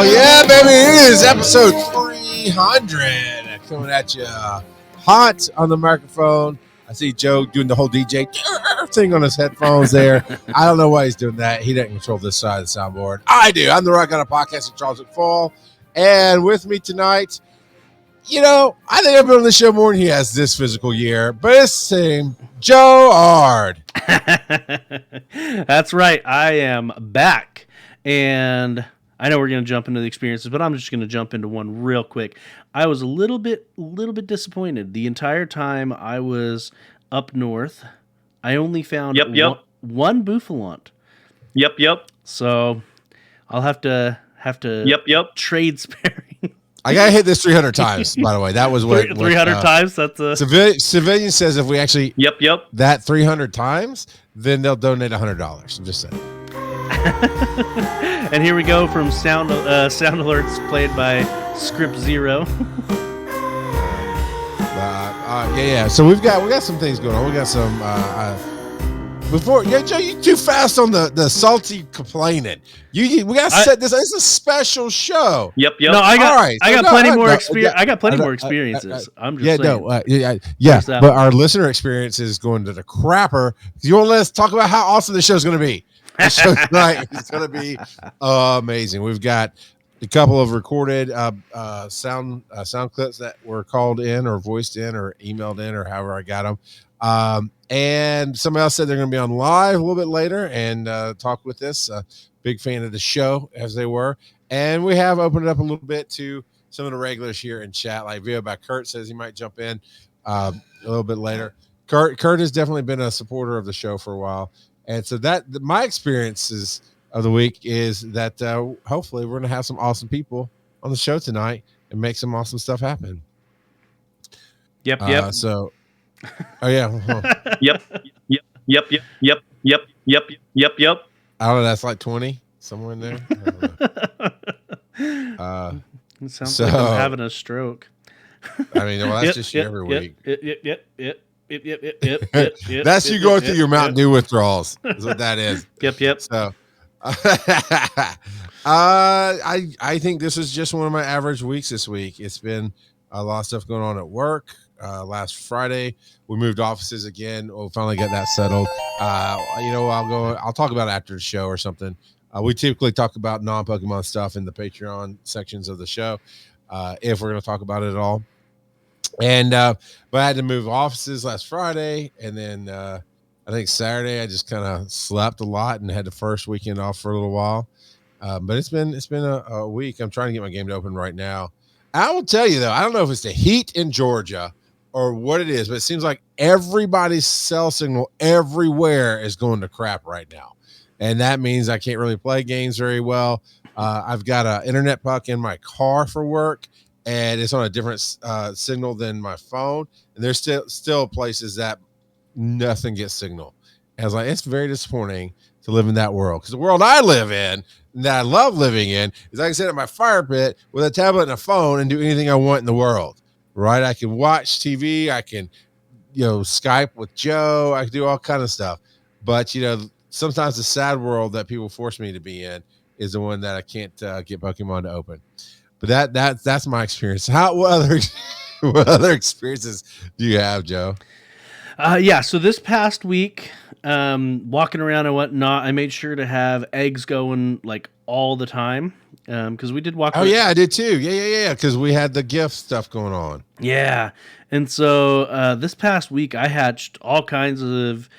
Oh, yeah, baby. It is episode 300 coming at you hot on the microphone. I see Joe doing the whole DJ thing on his headphones there. I don't know why he's doing that. He doesn't control this side of the soundboard. I do. I'm the Rock God of Podcast with Charles McFall. And with me tonight, I think I've been on the show more than he has this physical year, but it's the same. Joe Ard. That's right. I am back. And I know we're going to jump into the experiences, but I'm just going to jump into one real quick. I was a little bit disappointed. The entire time I was up north, I only found one Bouffalont. Yep. So I'll have to trade sparing. I got to hit this 300 times, by the way. That was what 300 times? That's a... Civilian says if we actually that 300 times, then they'll donate $100. I'm just saying. And here we go from sound alerts played by Script Zero. Yeah. So we got some things going on. We got some Joe, you too fast on the salty complaining. We got to set this. It's a special show. Yep. No, I got plenty more experience. I got plenty more experiences. I'm just saying. But our listener experience is going to the crapper. You want to let us talk about how awesome the show's going to be? The show tonight is going to be amazing. We've got a couple of recorded sound clips that were called in or voiced in or emailed in or however I got them. And somebody else said they're going to be on live a little bit later and talk with us. Big fan of the show, as they were. And we have opened it up a little bit to some of the regulars here in chat. Like VOByKurt says he might jump in a little bit later. Kurt has definitely been a supporter of the show for a while. And so my experiences of the week is that hopefully we're going to have some awesome people on the show tonight and make some awesome stuff happen. Yep. So, oh yeah. Yep. I don't know. That's like 20 somewhere in there. It sounds like I'm having a stroke. I mean, well, that's just you every week. Yep. That's you going through your Mountain Dew withdrawals. Is what that is. Yep. So, I think this is just one of my average weeks this week. It's been a lot of stuff going on at work. Last Friday we moved offices again. We'll finally get that settled. I'll talk about it after the show or something. We typically talk about non-Pokemon stuff in the Patreon sections of the show, if we're going to talk about it at all. And but I had to move offices last Friday, and then I think Saturday I just kind of slept a lot and had the first weekend off for a little while. But it's been a week. I'm trying to get my game to open right now. I will tell you though, I don't know if it's the heat in Georgia or what it is, but it seems like everybody's cell signal everywhere is going to crap right now. And that means I can't really play games very well. I've got an internet puck in my car for work, and it's on a different signal than my phone. And there's still places that nothing gets signal. And I was like, it's very disappointing to live in that world, because the world I live in, that I love living in, is I can sit at my fire pit with a tablet and a phone and do anything I want in the world. Right? I can watch TV. I can, Skype with Joe. I can do all kind of stuff. But, sometimes the sad world that people force me to be in is the one that I can't get Pokemon to open. But that's my experience. What other experiences do you have, Joe? So this past week, walking around and whatnot, I made sure to have eggs going like all the time. Because we did walk. Oh yeah, I did too. Yeah. Because we had the gift stuff going on. Yeah, and so this past week I hatched all kinds of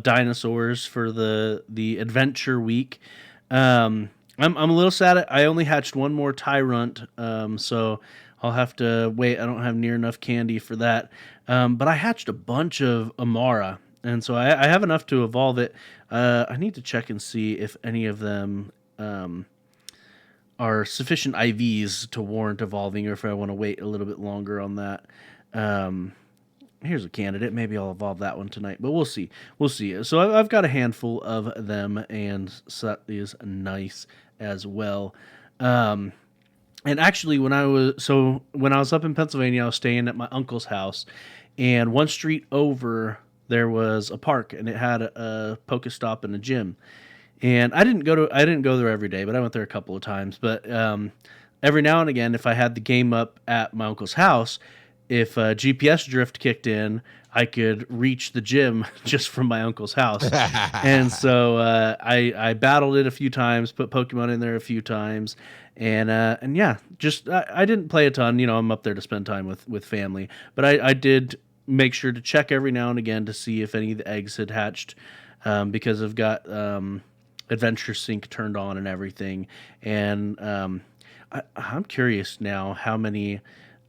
dinosaurs for the adventure week. I'm a little sad. I only hatched one more Tyrant. So I'll have to wait. I don't have near enough candy for that. But I hatched a bunch of Amara, and so I have enough to evolve it. I need to check and see if any of them are sufficient IVs to warrant evolving, or if I want to wait a little bit longer on that. Here's a candidate. Maybe I'll evolve that one tonight, but we'll see. So I've got a handful of them, and so that is nice as well. And actually, when I was up in Pennsylvania, I was staying at my uncle's house, and one street over there was a park, and it had a Pokestop and a gym. And I didn't go there every day, but I went there a couple of times. But every now and again, if I had the game up at my uncle's house, if GPS drift kicked in, I could reach the gym just from my uncle's house. And so I battled it a few times, put Pokemon in there a few times, and yeah, just I didn't play a ton. I'm up there to spend time with family, but I did make sure to check every now and again to see if any of the eggs had hatched, because I've got Adventure Sync turned on and everything, and I'm curious now how many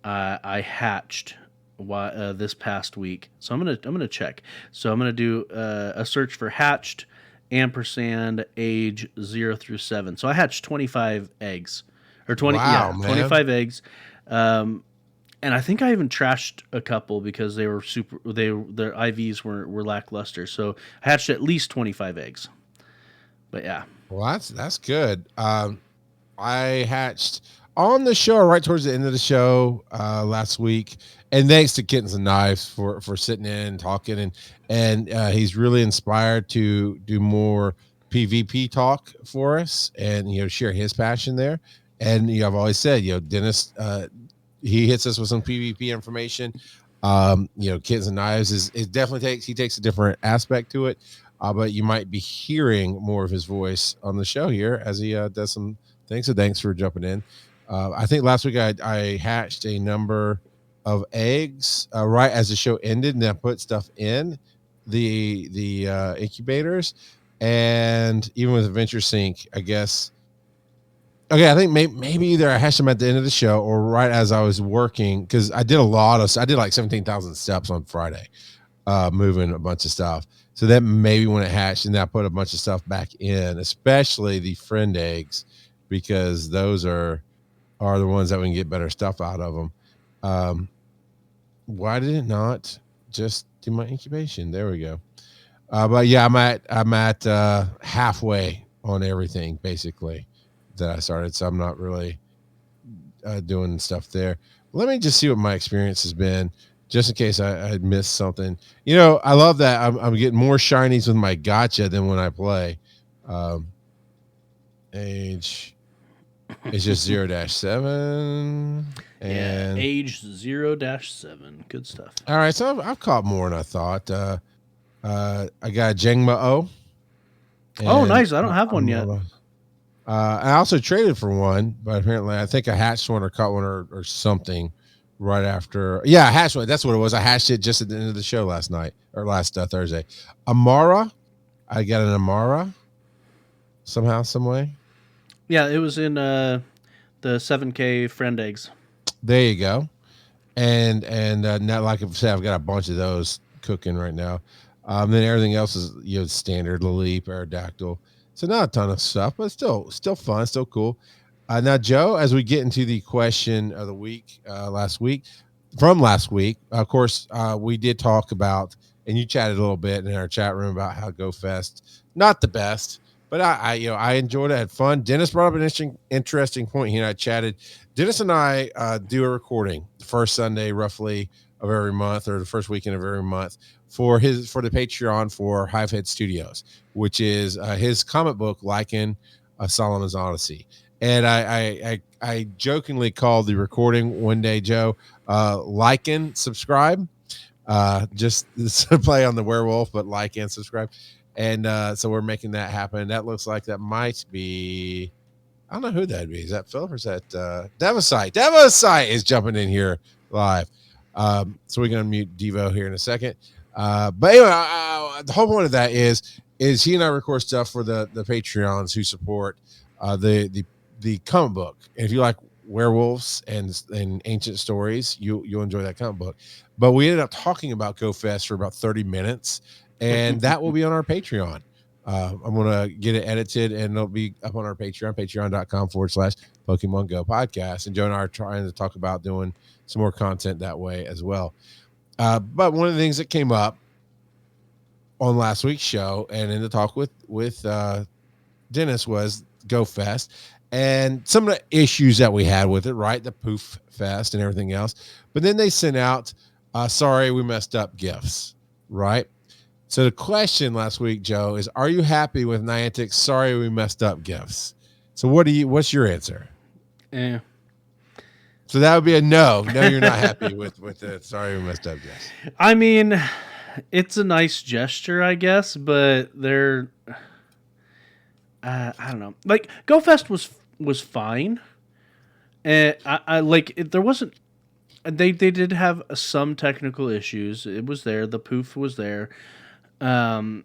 I hatched this past week. So I'm gonna check. So I'm gonna do a search for hatched ampersand age 0 through 7. So I hatched 25 eggs, or 20. Wow, Yeah, man. 25 eggs. And I think I even trashed a couple because they were their IVs were lackluster. So I hatched at least 25 eggs. But yeah. Well, that's good. I hatched on the show right towards the end of the show last week, and thanks to Kittens and Knives for sitting in and talking, and he's really inspired to do more PvP talk for us, and share his passion there. And I've always said, Dennis, he hits us with some PvP information. Kittens and Knives is definitely takes a different aspect to it. But you might be hearing more of his voice on the show here as he does some things. So thanks for jumping in. I think last week I hatched a number of eggs right as the show ended, and I put stuff in the incubators, and even with Adventure Sync, I guess. Okay, I think maybe either I hatched them at the end of the show or right as I was working, because I did like 17,000 steps on Friday, moving a bunch of stuff. So that maybe when it hatched, and then I put a bunch of stuff back in, especially the friend eggs, because those are the ones that we can get better stuff out of them. Why did it not just do my incubation? There we go. But yeah, I'm at halfway on everything basically that I started, so I'm not really doing stuff there. Let me just see what my experience has been, just in case I missed something. I love that I'm getting more shinies with my gotcha than when I play. Age is just 0-7. And age 0-7. Good stuff. All right, so I've caught more than I thought. I got a Jengma O. Oh, nice. I don't have one yet. I also traded for one, but apparently I think I hatched one or caught one or something right after. Yeah, I hatched one. That's what it was. I hatched it just at the end of the show last Thursday. Amara. I got an Amara somehow, some way. Yeah, it was in the 7K friend eggs. There you go. And now, like I said, I've got a bunch of those cooking right now. Then everything else is standard Laleep, Aerodactyl. So not a ton of stuff, but still fun, still cool. Now, Joe, as we get into the question of the week, last week, of course, we did talk about, and you chatted a little bit in our chat room about how Go Fest, not the best, but I enjoyed it, had fun. Dennis brought up an interesting point. He and I chatted. Dennis and I do a recording the first Sunday roughly of every month, or the first weekend of every month, for the Patreon for Hivehead Studios, which is his comic book Lycan, Solomon's Odyssey. And I jokingly called the recording one day, Joe, Lycan subscribe, just to play on the werewolf, but Lycan subscribe. And so we're making that happen. That looks like that might be, I don't know who that'd be. Is that Phil or is that Devocite? Devocite is jumping in here live. So we're going to mute Devo here in a second. But anyway, the whole point of that is he and I record stuff for the Patreons who support the comic book. And if you like werewolves and ancient stories, you'll enjoy that comic book. But we ended up talking about Go Fest for about 30 minutes, and that will be on our Patreon. I'm going to get it edited, and it'll be up on our Patreon, patreon.com/Pokémon GO Podcast. And Joe and I are trying to talk about doing some more content that way as well. But one of the things that came up on last week's show and in the talk with Dennis was Go Fest and some of the issues that we had with it, right? The Poof Fest and everything else. But then they sent out, sorry, we messed up gifts, right? So the question last week, Joe, is: are you happy with Niantic's "Sorry We Messed Up" gifts? So what's your answer? Eh. So that would be a no. No, you're not happy with the "Sorry We Messed Up" gifts. I mean, it's a nice gesture, I guess, but they're I don't know. Like Go Fest was fine. And I like it, there wasn't. They did have some technical issues. It was there. The poof was there. The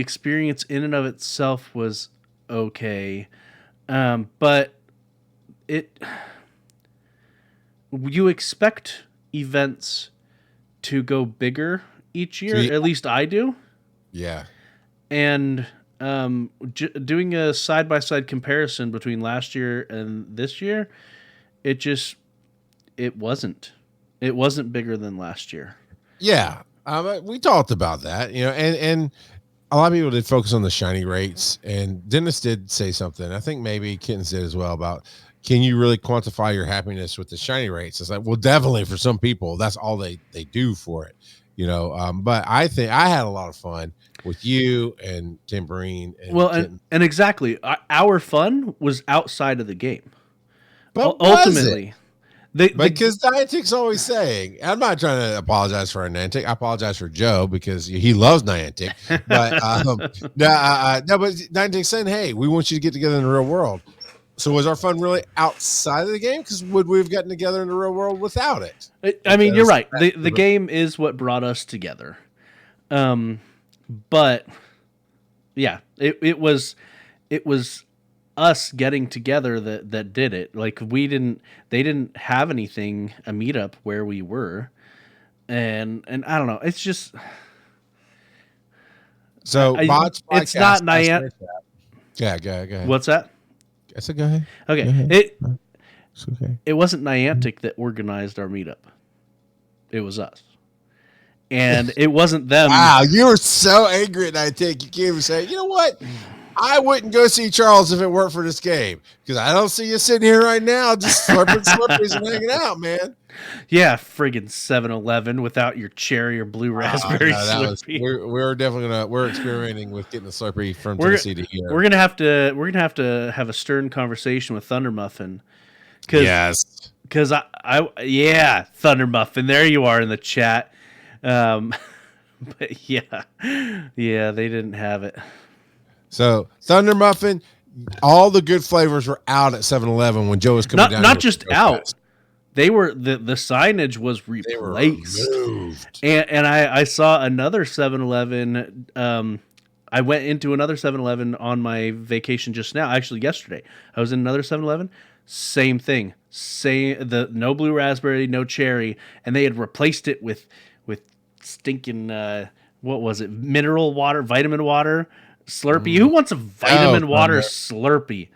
experience in and of itself was okay, but it you expect events to go bigger each year. See, At least I do. yeah. And doing a side by side comparison between last year and this year, it wasn't. It wasn't bigger than last year. Yeah. We talked about that, and a lot of people did focus on the shiny rates, and Dennis did say something. I think maybe Kittens did as well about, can you really quantify your happiness with the shiny rates? It's like, well, definitely for some people, that's all they do for it, but I think I had a lot of fun with you and Timberine. And and exactly, our fun was outside of the game. But Ultimately, because Niantic's always saying, I'm not trying to apologize for Niantic. I apologize for Joe because he loves Niantic. But no, but Niantic's saying, hey, we want you to get together in the real world. So was our fun really outside of the game? Because would we have gotten together in the real world without it? I mean, you're right. The game is what brought us together. But yeah, it was us getting together that did it. Like they didn't have a meetup where we were. And I don't know. It's just so it's not Niantic. Yeah, go ahead. What's that? I said go ahead. Okay. Go ahead. It's okay. It wasn't Niantic that organized our meetup. It was us. And it wasn't them. Wow, you were so angry at Niantic. You can't even say, you know what? I wouldn't go see Charles if it weren't for this game, because I don't see you sitting here right now just slurping slurpees and hanging out, man. Yeah, friggin' 7-Eleven without your cherry or blue raspberry Slurpee. We're definitely we're experimenting with getting a Slurpee from Tennessee to here. We're gonna have to have a stern conversation with Thunder Muffin. Because Thunder Muffin, there you are in the chat. But yeah, they didn't have it. So Thunder Muffin, all the good flavors were out at 7-Eleven when Joe was coming down. Not just out. They were the signage was replaced. And I saw another 7-Eleven. I went into another 7-Eleven on my vacation just now. Actually, yesterday I was in another 7-Eleven. Same thing. No blue raspberry, no cherry, and they had replaced it with stinking what was it? Mineral water, vitamin water. Slurpee. Who wants a vitamin water Slurpee?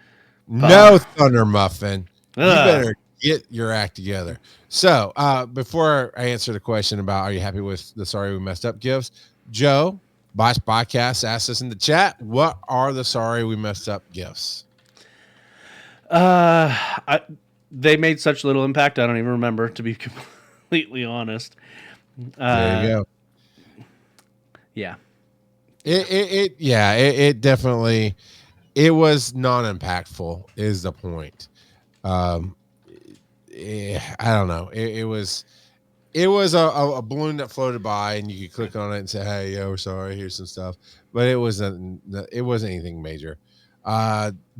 No, Thunder Muffin. You better get your act together. So before I answer the question about are you happy with the Sorry We Messed Up gifts, Joe, VOByKurt asked us in the chat, what are the Sorry We Messed Up gifts? They made such little impact, I don't even remember, to be completely honest. There you go. Yeah. It definitely, it was non-impactful is the point. I don't know. It was a balloon that floated by and you could click on it and say, hey, we're sorry, here's some stuff, but it wasn't anything major.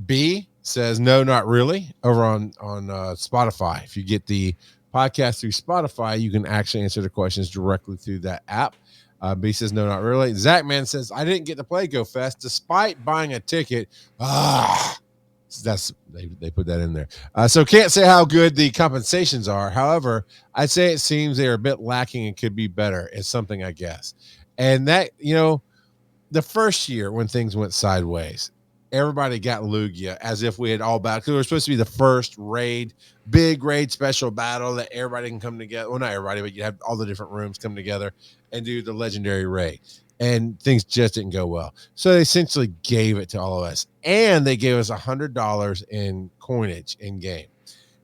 B says no, not really, over on Spotify. If you get the podcast through Spotify, you can actually answer the questions directly through that app. B says no, not really. Zachman says I didn't get to play Go Fest despite buying a ticket. That's they put that in there. So can't say how good the compensations are. However, I'd say it seems they are a bit lacking and could be better. It's something, I guess. And that, the first year when things went sideways, everybody got Lugia as if we had all battled, because it was supposed to be the first big raid special battle that everybody can come together. Well, not everybody, but you have all the different rooms come together and do the legendary raid. And things just didn't go well. So they essentially gave it to all of us. And they gave us $100 in coinage in game,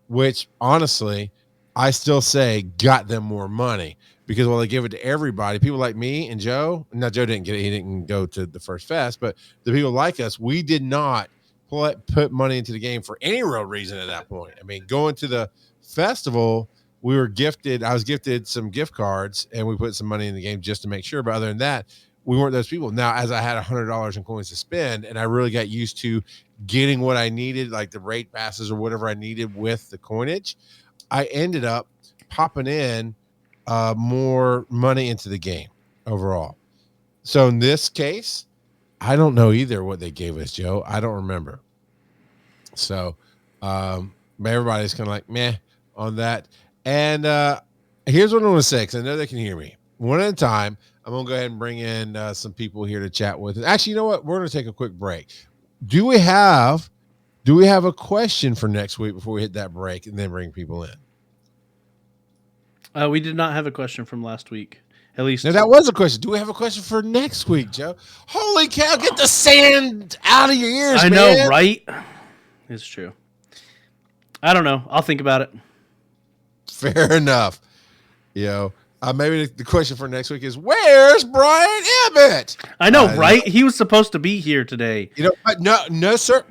which honestly, I still say got them more money because while they give it to everybody, people like me and Joe, now Joe didn't get it. He didn't go to the first fest, but the people like us, we did not put money into the game for any real reason at that point. I mean, going to the festival, I was gifted some gift cards and we put some money in the game just to make sure. But other than that, we weren't those people. Now, as I had $100 in coins to spend and I really got used to getting what I needed, like the rate passes or whatever I needed with the coinage, I ended up popping in more money into the game overall. So in this case, I don't know either what they gave us, Joe. I don't remember. So everybody's kind of like meh on that. And here's what I want to say, because I know they can hear me. One at a time, I'm going to go ahead and bring in some people here to chat with. Actually, you know what? We're going to take a quick break. Do we have a question for next week before we hit that break and then bring people in? We did not have a question from last week. At least now, that was a question. Do we have a question for next week, Joe? Holy cow, get the sand out of your ears, I man. know, right? It's true. I don't know. I'll think about it. Fair enough. Maybe the question for next week is, where's Brian Abbott? I know, right? He was supposed to be here today. But no, sir.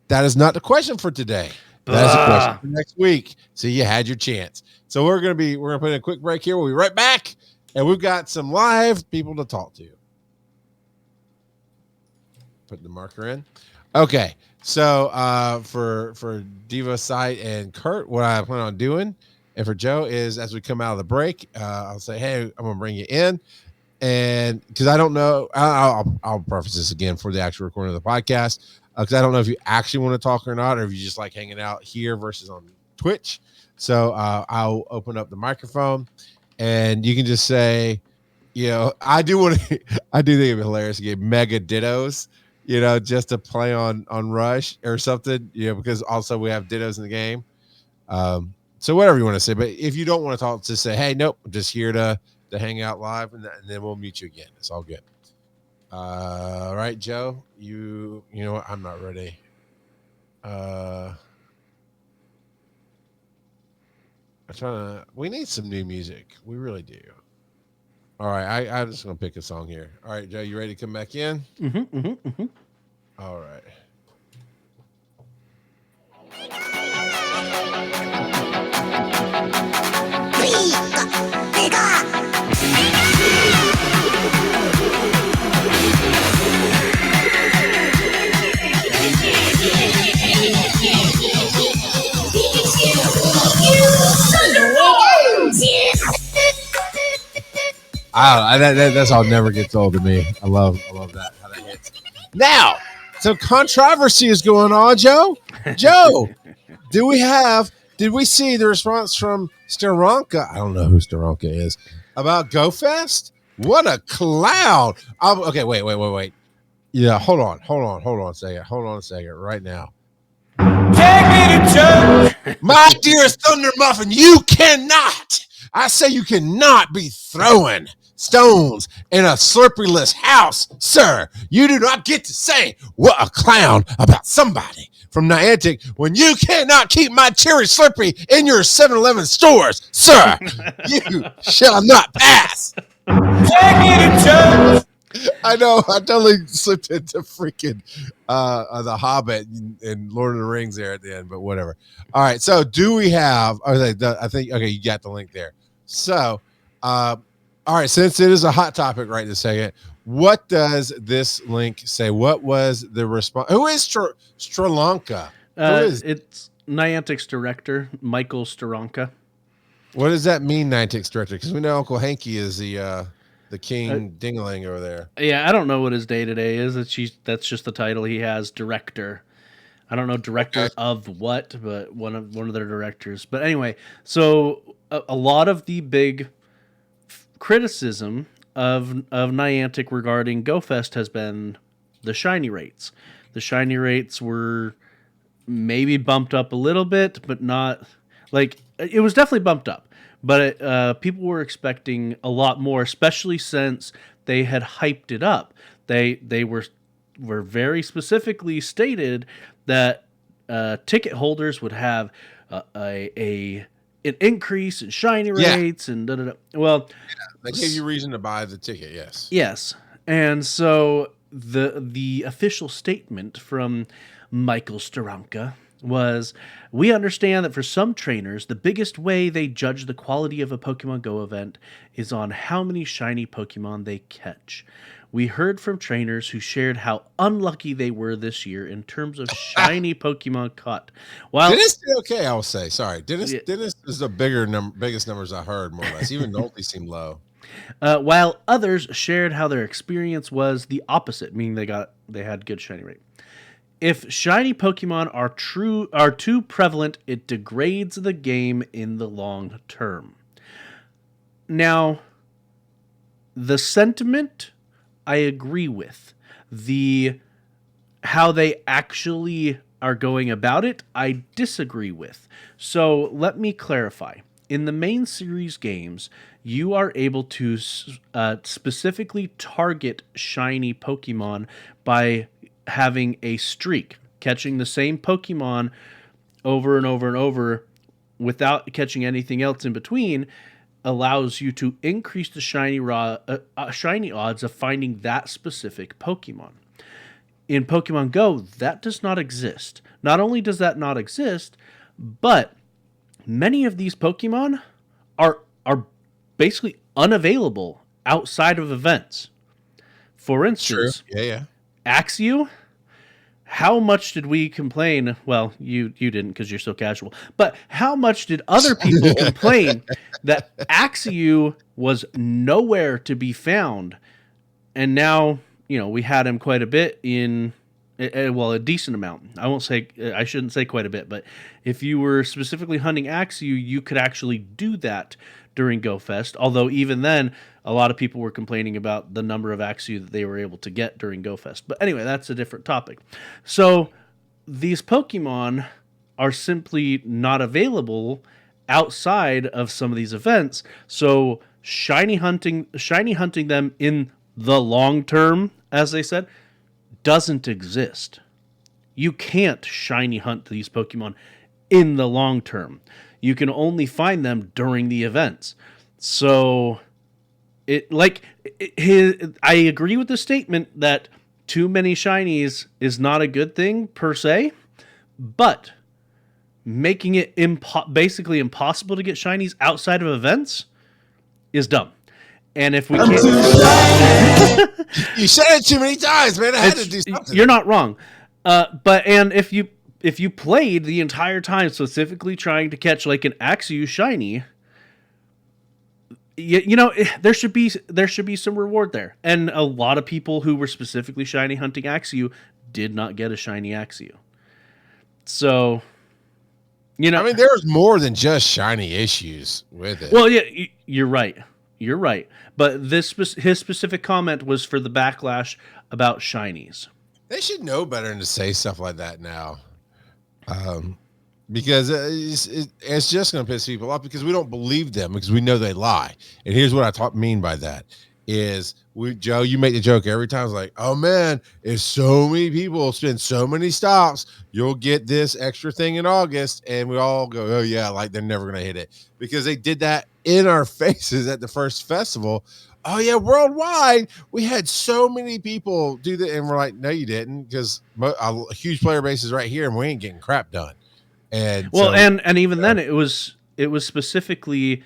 That is not the question for today. That is the question for next week. So you had your chance. So we're gonna put in a quick break here. We'll be right back, and we've got some live people to talk to. Put the marker in. Okay. So for Devocite and Kurt, what I plan on doing, and for Joe, is as we come out of the break, I'll say, hey, I'm gonna bring you in. And because I don't know, I'll preface this again for the actual recording of the podcast, because I don't know if you actually want to talk or not, or if you just like hanging out here versus on Twitch. So I'll open up the microphone, and you can just say, I do think it'd be hilarious to get mega dittos, just to play on Rush or something, because also we have dittos in the game. So whatever you want to say, but if you don't want to talk, just say, hey, nope, I'm just here to hang out live, and then we'll mute you again. It's all good. All right, Joe, you know what? I'm not ready. We need some new music. We really do. All right, I'm just gonna pick a song here. All right, Joe, you ready to come back in? All right. That's all never gets old to me. I love that, how that hits. Now, some controversy is going on, Joe. Joe, did we see the response from Staronka? I don't know who Staronka is about GoFest. What a clown! Okay, wait. Yeah, hold on a second, right now. Take me to church, my dearest Thunder Muffin. You cannot. I say you cannot be throwing stones in a Slurpee-less house, sir. You do not get to say what a clown about somebody from Niantic when you cannot keep my cherry Slurpee in your 7-Eleven stores, sir. You shall not pass. Take me to church. I know, I totally slipped into freaking The Hobbit and Lord of the Rings there at the end, but whatever. All right, so do we have, I think, okay, you got the link there. So, all right, since it is a hot topic right this second, what does this link say? What was the response? Who is Staronka? It's Niantic's director, Michael Staronka. What does that mean, Niantic's director? Because we know Uncle Hanky is the king dingaling over there. Yeah, I don't know what his day-to-day is. That's just the title he has, director. I don't know director of what, but one of their directors. But anyway, so a lot of the big criticism of Niantic regarding GoFest has been the shiny rates. The shiny rates were maybe bumped up a little bit, but not like it was definitely bumped up. But people were expecting a lot more, especially since they had hyped it up. They were very specifically stated that ticket holders would have a an increase in shiny rates and da da da. Well, They gave you reason to buy the ticket. Yes. yes. And so the official statement from Michael Staranka was, we understand that for some trainers, the biggest way they judge the quality of a Pokemon Go event is on how many shiny Pokemon they catch. We heard from trainers who shared how unlucky they were this year in terms of shiny Pokemon caught. While Dennis did okay, I will say. Sorry. Dennis is the biggest numbers I heard, more or less. Even Nolte seemed low. while others shared how their experience was the opposite, meaning they had good shiny rate. If shiny Pokemon are too prevalent, it degrades the game in the long term. Now, the sentiment I agree with. How they actually are going about it, I disagree with. So let me clarify. In the main series games, you are able to specifically target shiny Pokemon by having a streak, catching the same Pokemon over and over and over without catching anything else in between allows you to increase the shiny odds of finding that specific Pokemon. In Pokemon Go, that does not exist. Not only does that not exist, but many of these Pokemon are basically unavailable outside of events. For instance, Axew, how much did we complain? Well, you didn't because you're so casual. But how much did other people complain that Axew was nowhere to be found? And now, we had him quite a bit a decent amount. I shouldn't say quite a bit, but if you were specifically hunting Axew, you could actually do that during Go Fest. Although even then, a lot of people were complaining about the number of Axew that they were able to get during Go Fest. But anyway, that's a different topic. So these Pokemon are simply not available outside of some of these events. So shiny hunting them in the long term, as they said, doesn't exist. You can't shiny hunt these Pokemon in the long term. You can only find them during the events. So I agree with the statement that too many shinies is not a good thing per se, but making it basically impossible to get shinies outside of events is dumb. And if we can't, you said it too many times, man. I had to do something. You're not wrong. But if you played the entire time specifically trying to catch like an Axew shiny, there should be some reward there. And a lot of people who were specifically shiny hunting Axew did not get a shiny Axew. So, I mean, there's more than just shiny issues with it. Well, yeah, you're right. You're right. But his specific comment was for the backlash about shinies. They should know better than to say stuff like that now. Because it's just going to piss people off because we don't believe them because we know they lie. And here's what I mean by that is Joe, you make the joke every time. It's like, oh man, if so many people spend so many stops, you'll get this extra thing in August. And we all go, oh yeah, like they're never going to hit it because they did that in our faces at the first festival. Oh yeah, worldwide we had so many people do that, and we're like, no, you didn't, because a huge player base is right here, and we ain't getting crap done. And and even then, it was specifically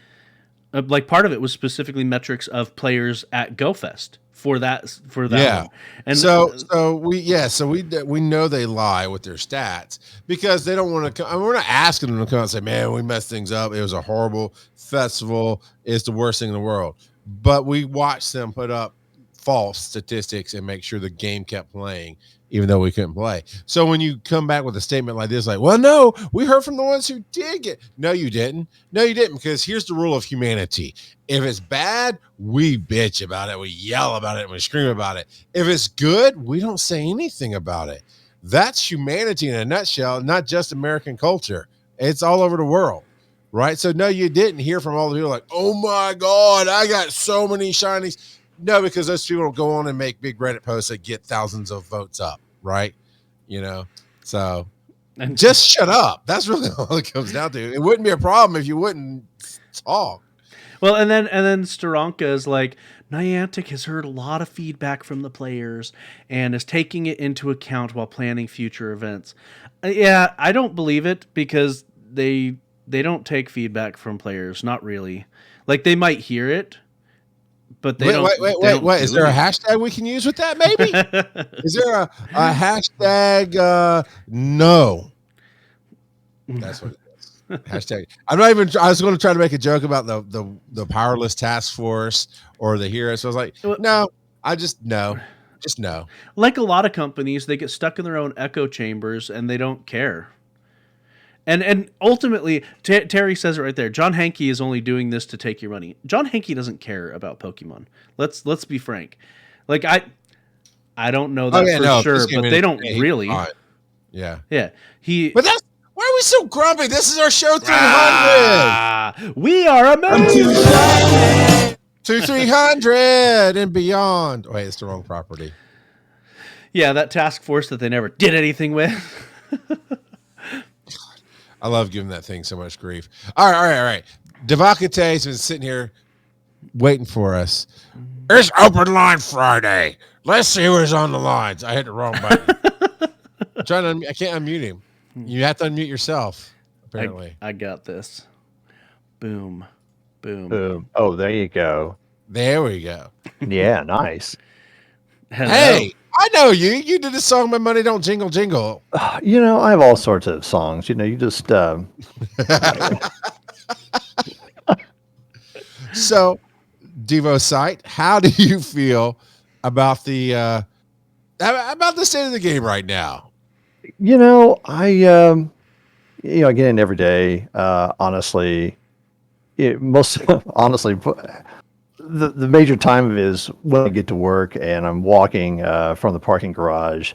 like part of it was specifically metrics of players at GoFest for that one. And so we know they lie with their stats because they don't want to. We're not asking them to come and say, man, we messed things up. It was a horrible festival. It's the worst thing in the world. But we watched them put up false statistics and make sure the game kept playing, even though we couldn't play. So when you come back with a statement like this, like, well, no, we heard from the ones who did get. No, you didn't. No, you didn't. Because here's the rule of humanity. If it's bad, we bitch about it. We yell about it. And we scream about it. If it's good, we don't say anything about it. That's humanity in a nutshell, not just American culture. It's all over the world. Right. So no, you didn't hear from all the people like, oh my God, I got so many shinies. No, because those people go on and make big Reddit posts that get thousands of votes up. Right. So And just shut up. That's really all it comes down to. It wouldn't be a problem if you wouldn't talk. well, and then Steranka is like, Niantic has heard a lot of feedback from the players and is taking it into account while planning future events. Yeah, I don't believe it because they don't take feedback from players, not really. Like they might hear it, but they don't. Wait. What is there a hashtag we can use with that? Maybe is there a hashtag? No, that's what it is. Hashtag. I'm not even. I was going to try to make a joke about the powerless task force or the hero. So I was like, no. I just no. Like a lot of companies, they get stuck in their own echo chambers and they don't care. And ultimately, Terry says it right there. John Hanke is only doing this to take your money. John Hanke doesn't care about Pokemon. Let's be frank. Like I don't know that for sure, but they don't really. Yeah. Yeah. But that's why are we so grumpy? This is our show 300. We are amazing. To 300 and beyond. Wait, it's the wrong property. Yeah, that task force that they never did anything with. I love giving that thing so much grief. All right. Devocite's been sitting here waiting for us. It's open line Friday. Let's see who's on the lines. I hit the wrong button. I can't unmute him. You have to unmute yourself, apparently. I got this. Boom. Oh, there you go. There we go. Yeah, nice. Hello. Hey, I know you. You did a song, My Money Don't Jingle Jingle. I have all sorts of songs. You just... So, Devocite, how do you feel about the state of the game right now? I get in every day. Honestly, honestly, the major time of it is when I get to work and I'm walking from the parking garage,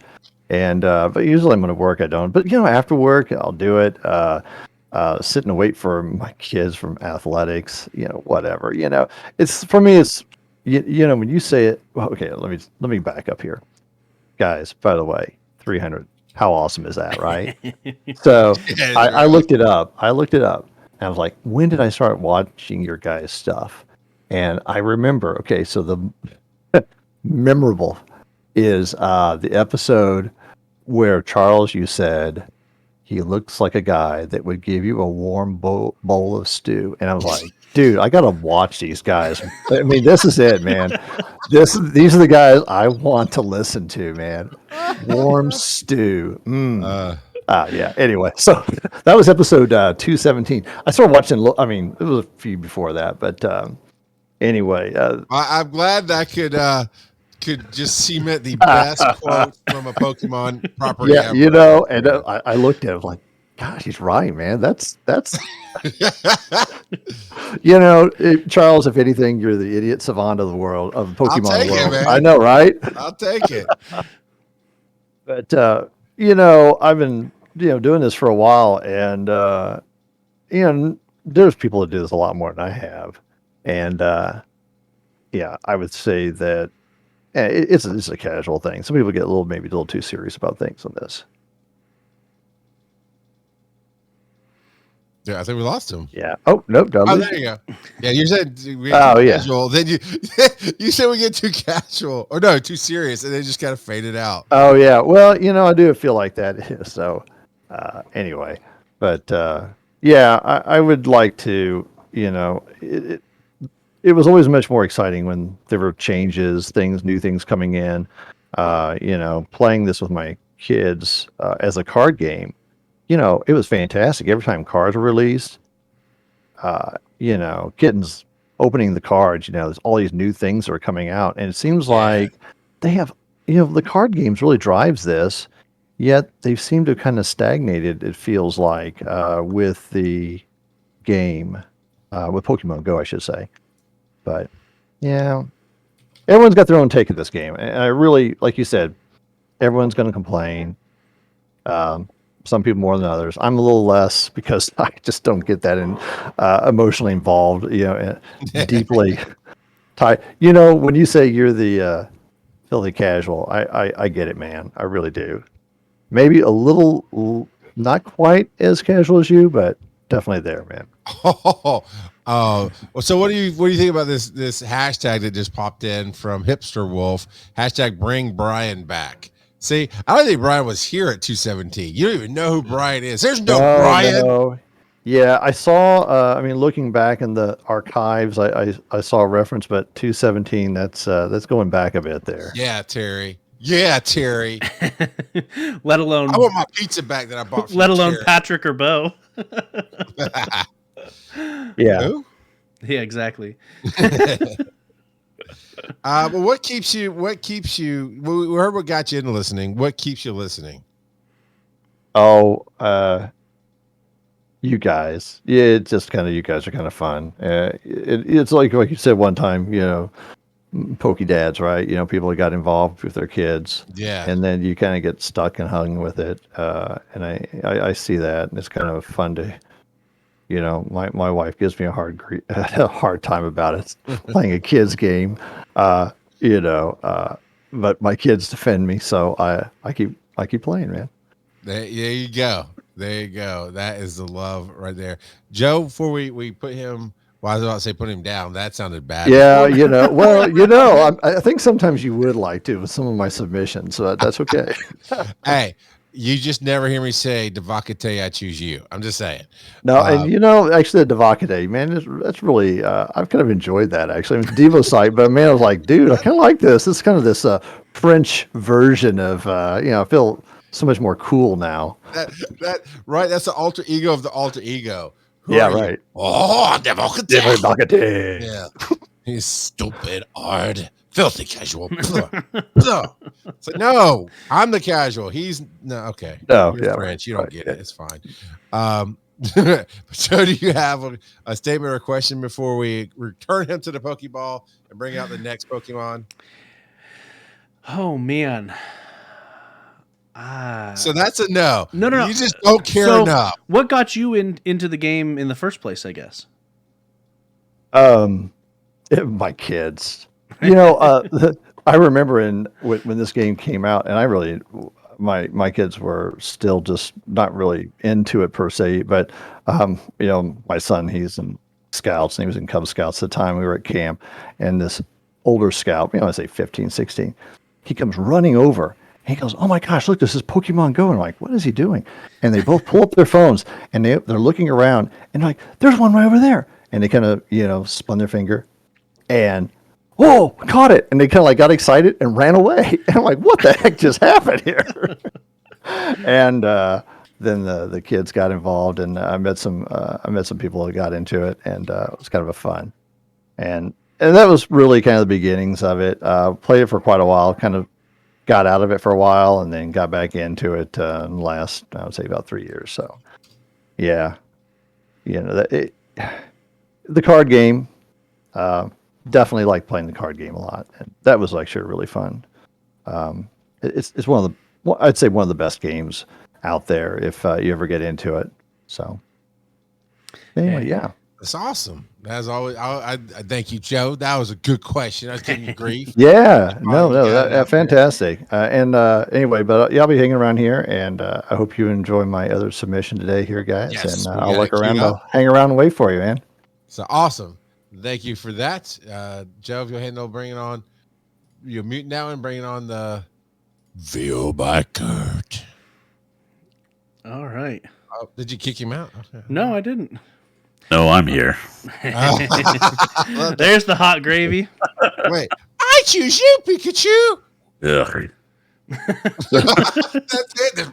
and but usually I'm going to work. I don't, but after work I'll do it. Sit and wait for my kids from athletics. Whatever. It's for me. It's when you say it. Well, okay, let me back up here, guys. By the way, 300. How awesome is that, right? So I looked it up. And I was like, when did I start watching your guys' stuff? And I remember, okay, so the memorable is the episode where Charles, you said, he looks like a guy that would give you a warm bowl of stew. And I was like, dude, I got to watch these guys. I mean, this is it, man. These are the guys I want to listen to, man. Warm stew. Yeah. Anyway, so that was episode 217. I started watching, it was a few before that, but anyway. I'm glad that could just cement the best quote from a Pokemon property ever. And I looked at it like, gosh, he's right, man. That's Charles, if anything, you're the idiot savant of the world, of the Pokemon world. Man. I know, right? I'll take it. But I've been doing this for a while, and there's people that do this a lot more than I have, and I would say that it's a casual thing. Some people get maybe a little too serious about things on this. Yeah, I think we lost him. Yeah. Oh, nope. Oh, there you go. Yeah, you said we get too casual. Then you said we get too casual, or no, too serious, and they just kind of faded out. Oh yeah. Well, I do feel like that. So anyway, but I would like to. It was always much more exciting when there were changes, new things coming in. Playing this with my kids as a card game. It was fantastic. Every time cards were released, kittens opening the cards, there's all these new things that are coming out. And it seems like they have, the card games really drives this, yet they seem to kind of stagnated, it feels like, with the game, with Pokemon Go, I should say. But, everyone's got their own take of this game. And I really, like you said, everyone's going to complain. Some people more than others. I'm a little less because I just don't get that emotionally involved, deeply tied. When you say you're the filthy casual, I get it, man. I really do. Maybe a little Not quite as casual as you, but definitely there, man. So what do you think about this hashtag that just popped in from Hipster Wolf? Hashtag bring Brian back. See, I don't think Brian was here at 217. You don't even know who Brian is. There's no Brian. No. Yeah, I saw. I mean, looking back in the archives, I saw a reference, but 217. That's going back a bit there. Yeah, Terry. Yeah, Terry. Let alone I want my pizza back that I bought. Let alone Terry. Patrick or Bo. Yeah. Who? Yeah, exactly. But what keeps you? We heard what got you into listening. What keeps you listening? Oh, you guys. Yeah, it's just kind of, you guys are kind of fun. It's like you said one time, Pokey dads, right? People that got involved with their kids. Yeah. And then you kind of get stuck and hung with it. And I see that, and it's kind of fun to, my wife gives me a hard time about it, playing a kid's game, but my kids defend me, so I keep playing, man. There you go. That is the love right there. Joe, before we put him, well, I was about to say put him down. That sounded bad. Yeah, I think sometimes you would like to with some of my submissions, so that's okay. Hey, you just never hear me say Devocite, I choose you. I'm just saying. No, and actually the Devocite, man, that's really I've kind of enjoyed that actually. I mean, Devocite, but man, I was like, dude, I kind of like this. It's kind of this French version of I feel so much more cool now. That right? That's the alter ego of the alter ego. Who Yeah, are you? right. Oh, Devocite. Devocite. Yeah. He's stupid, hard, filthy casual. It's like, no, I'm the casual. He's no, okay. No, You're yeah, French. You don't get yeah. it. It's fine. So do you have a statement or a question before we return him to the Pokeball and bring out the next Pokemon? Oh man. So that's a no. No. You just don't care enough. What got you into the game in the first place, I guess? My kids. I remember when this game came out, and I really, my kids were still just not really into it per se. But my son, he's in Scouts, and he was in Cub Scouts at the time we were at camp, and this older scout, I say 15, 16, he comes running over. He goes, "Oh my gosh, look, this is Pokemon Go." And I'm like, "What is he doing?" And they both pull up their phones, and they're looking around, and like, "There's one right over there." And they kind of, spun their finger, and whoa, caught it. And they kind of like got excited and ran away. And I'm like, "What the heck just happened here?" And then the kids got involved, and I met some people that got into it, and it was kind of a fun. And that was really kind of the beginnings of it. Played it for quite a while, kind of got out of it for a while, and then got back into it in the last, I would say, about 3 years. So, yeah, the card game, definitely like playing the card game a lot, and that was actually really fun. It's one of the, I'd say one of the best games out there if you ever get into it. So, anyway, yeah. That's awesome. As always, I thank you, Joe. That was a good question. I was giving you grief. Yeah, fantastic. Anyway, but I'll be hanging around here, and I hope you enjoy my other submission today here, guys. Yes, and I'll look around. I'll hang around and wait for you, man. So awesome. Thank you for that. Joe, if you'll handle bringing on, you're muting now and bringing on the VOByKurt. All right. Oh, did you kick him out? Okay. No, I didn't. No, I'm here. There's the hot gravy. Wait, I choose you, Pikachu. Ugh. That's it.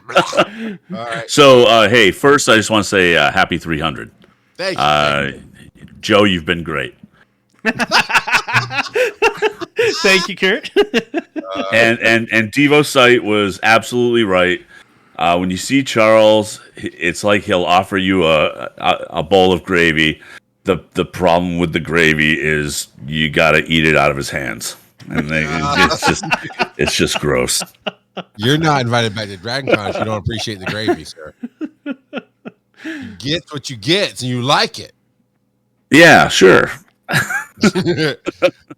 All right. So, hey, first I just want to say happy 300. Thank you. Joe, you've been great. Thank you, Kurt. And Devocite was absolutely right. When you see Charles, it's like he'll offer you a bowl of gravy. The problem with the gravy is you got to eat it out of his hands, and it's just gross. You're not invited back to Dragon Con if you don't appreciate the gravy, sir. You get what you get, and you like it. Yeah, sure.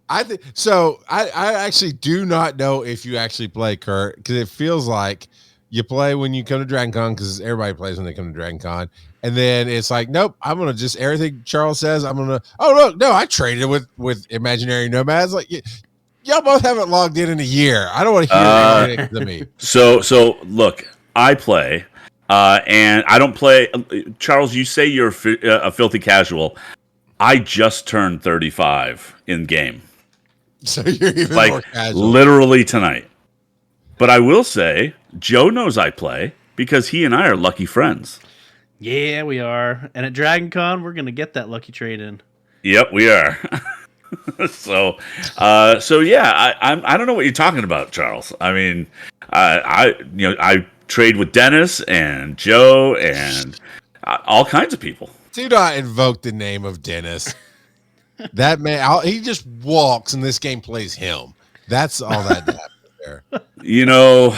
I think so. I actually do not know if you actually play, Kurt, because it feels like You play when you come to Dragon Con because everybody plays when they come to Dragon Con. And then it's like, nope, I'm going to just everything Charles says. I'm going to, oh, look, no, I traded with Imaginary Nomads. Like, y'all both haven't logged in a year. I don't want to hear anything to me. So look, I play, and I don't play. Charles, you say you're a filthy casual. I just turned 35 in game. So you're even more casual. Literally tonight. But I will say, Joe knows I play because he and I are lucky friends. Yeah, we are. And at Dragon Con, we're going to get that lucky trade in. Yep, we are. So yeah, I don't know what you're talking about, Charles. I mean, I trade with Dennis and Joe and all kinds of people. Do not invoke the name of Dennis. That man, he just walks and this game plays him. That's all that happens there. You know,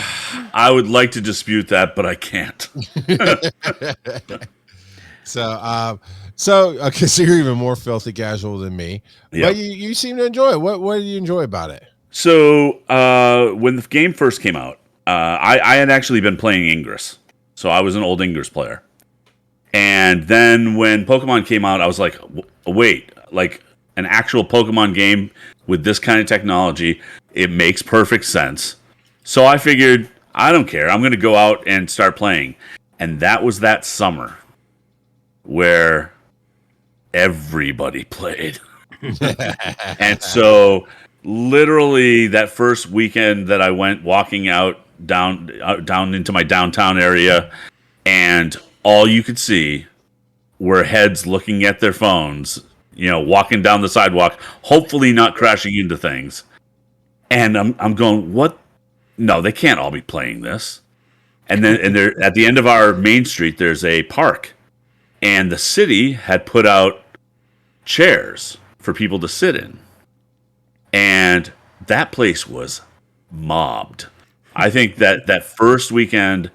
I would like to dispute that, but I can't. So okay, so you're even more filthy casual than me. Yep. But you seem to enjoy it. What do you enjoy about it? So when the game first came out, I had actually been playing Ingress. So I was an old Ingress player. And then when Pokemon came out, I was like, wait, like an actual Pokemon game with this kind of technology, it makes perfect sense. So I figured, I don't care. I'm going to go out and start playing. And that was that summer where everybody played. And so literally that first weekend that I went walking out down into my downtown area, and all you could see were heads looking at their phones, walking down the sidewalk, hopefully not crashing into things. And I'm going, what? No, they can't all be playing this. And then there at the end of our main street, there's a park. And the city had put out chairs for people to sit in. And that place was mobbed. I think that first weekend,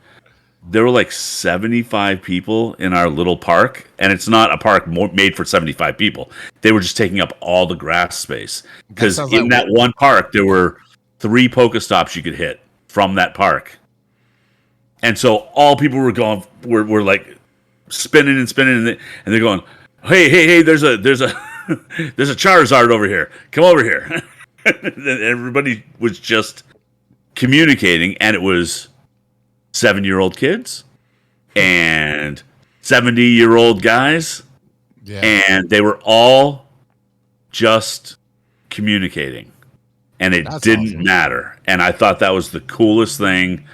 there were like 75 people in our little park. And it's not a park made for 75 people. They were just taking up all the grass space. Because in that one park, there were 3 Pokestops you could hit from that park. And so all people were going, were like spinning and spinning, and they're going, hey, there's a there's a Charizard over here. Come over here. And everybody was just communicating, and it was 7-year-old kids and 70-year-old guys, and they were all just communicating, and That's didn't awesome. Matter. And I thought that was the coolest thing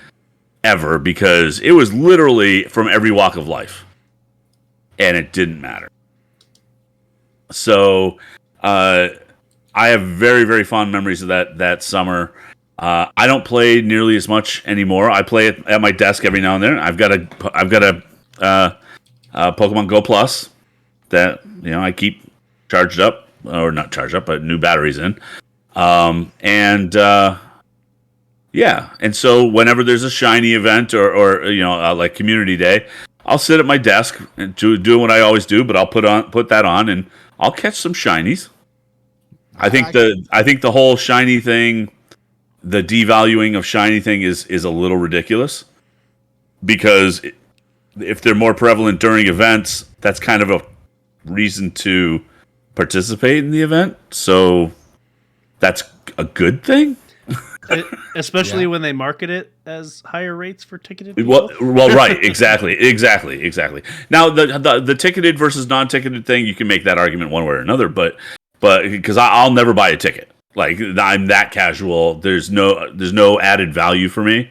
ever, because it was literally from every walk of life, and it didn't matter. So I have very, very fond memories of that summer. I don't play nearly as much anymore. I play it at my desk every now and then. I've got a Pokemon GO Plus that I keep charged up, or not charged up, but new batteries in. Yeah, and so whenever there's a shiny event or like community day, I'll sit at my desk and do what I always do, but I'll put that on and I'll catch some shinies. I think the whole shiny thing, the devaluing of shiny thing is a little ridiculous, because if they're more prevalent during events, that's kind of a reason to participate in the event. So that's a good thing. Especially when they market it as higher rates for ticketed people. Well, right, exactly. Now, the ticketed versus non-ticketed thing, you can make that argument one way or another, but because I'll never buy a ticket. Like, I'm that casual. There's no added value for me.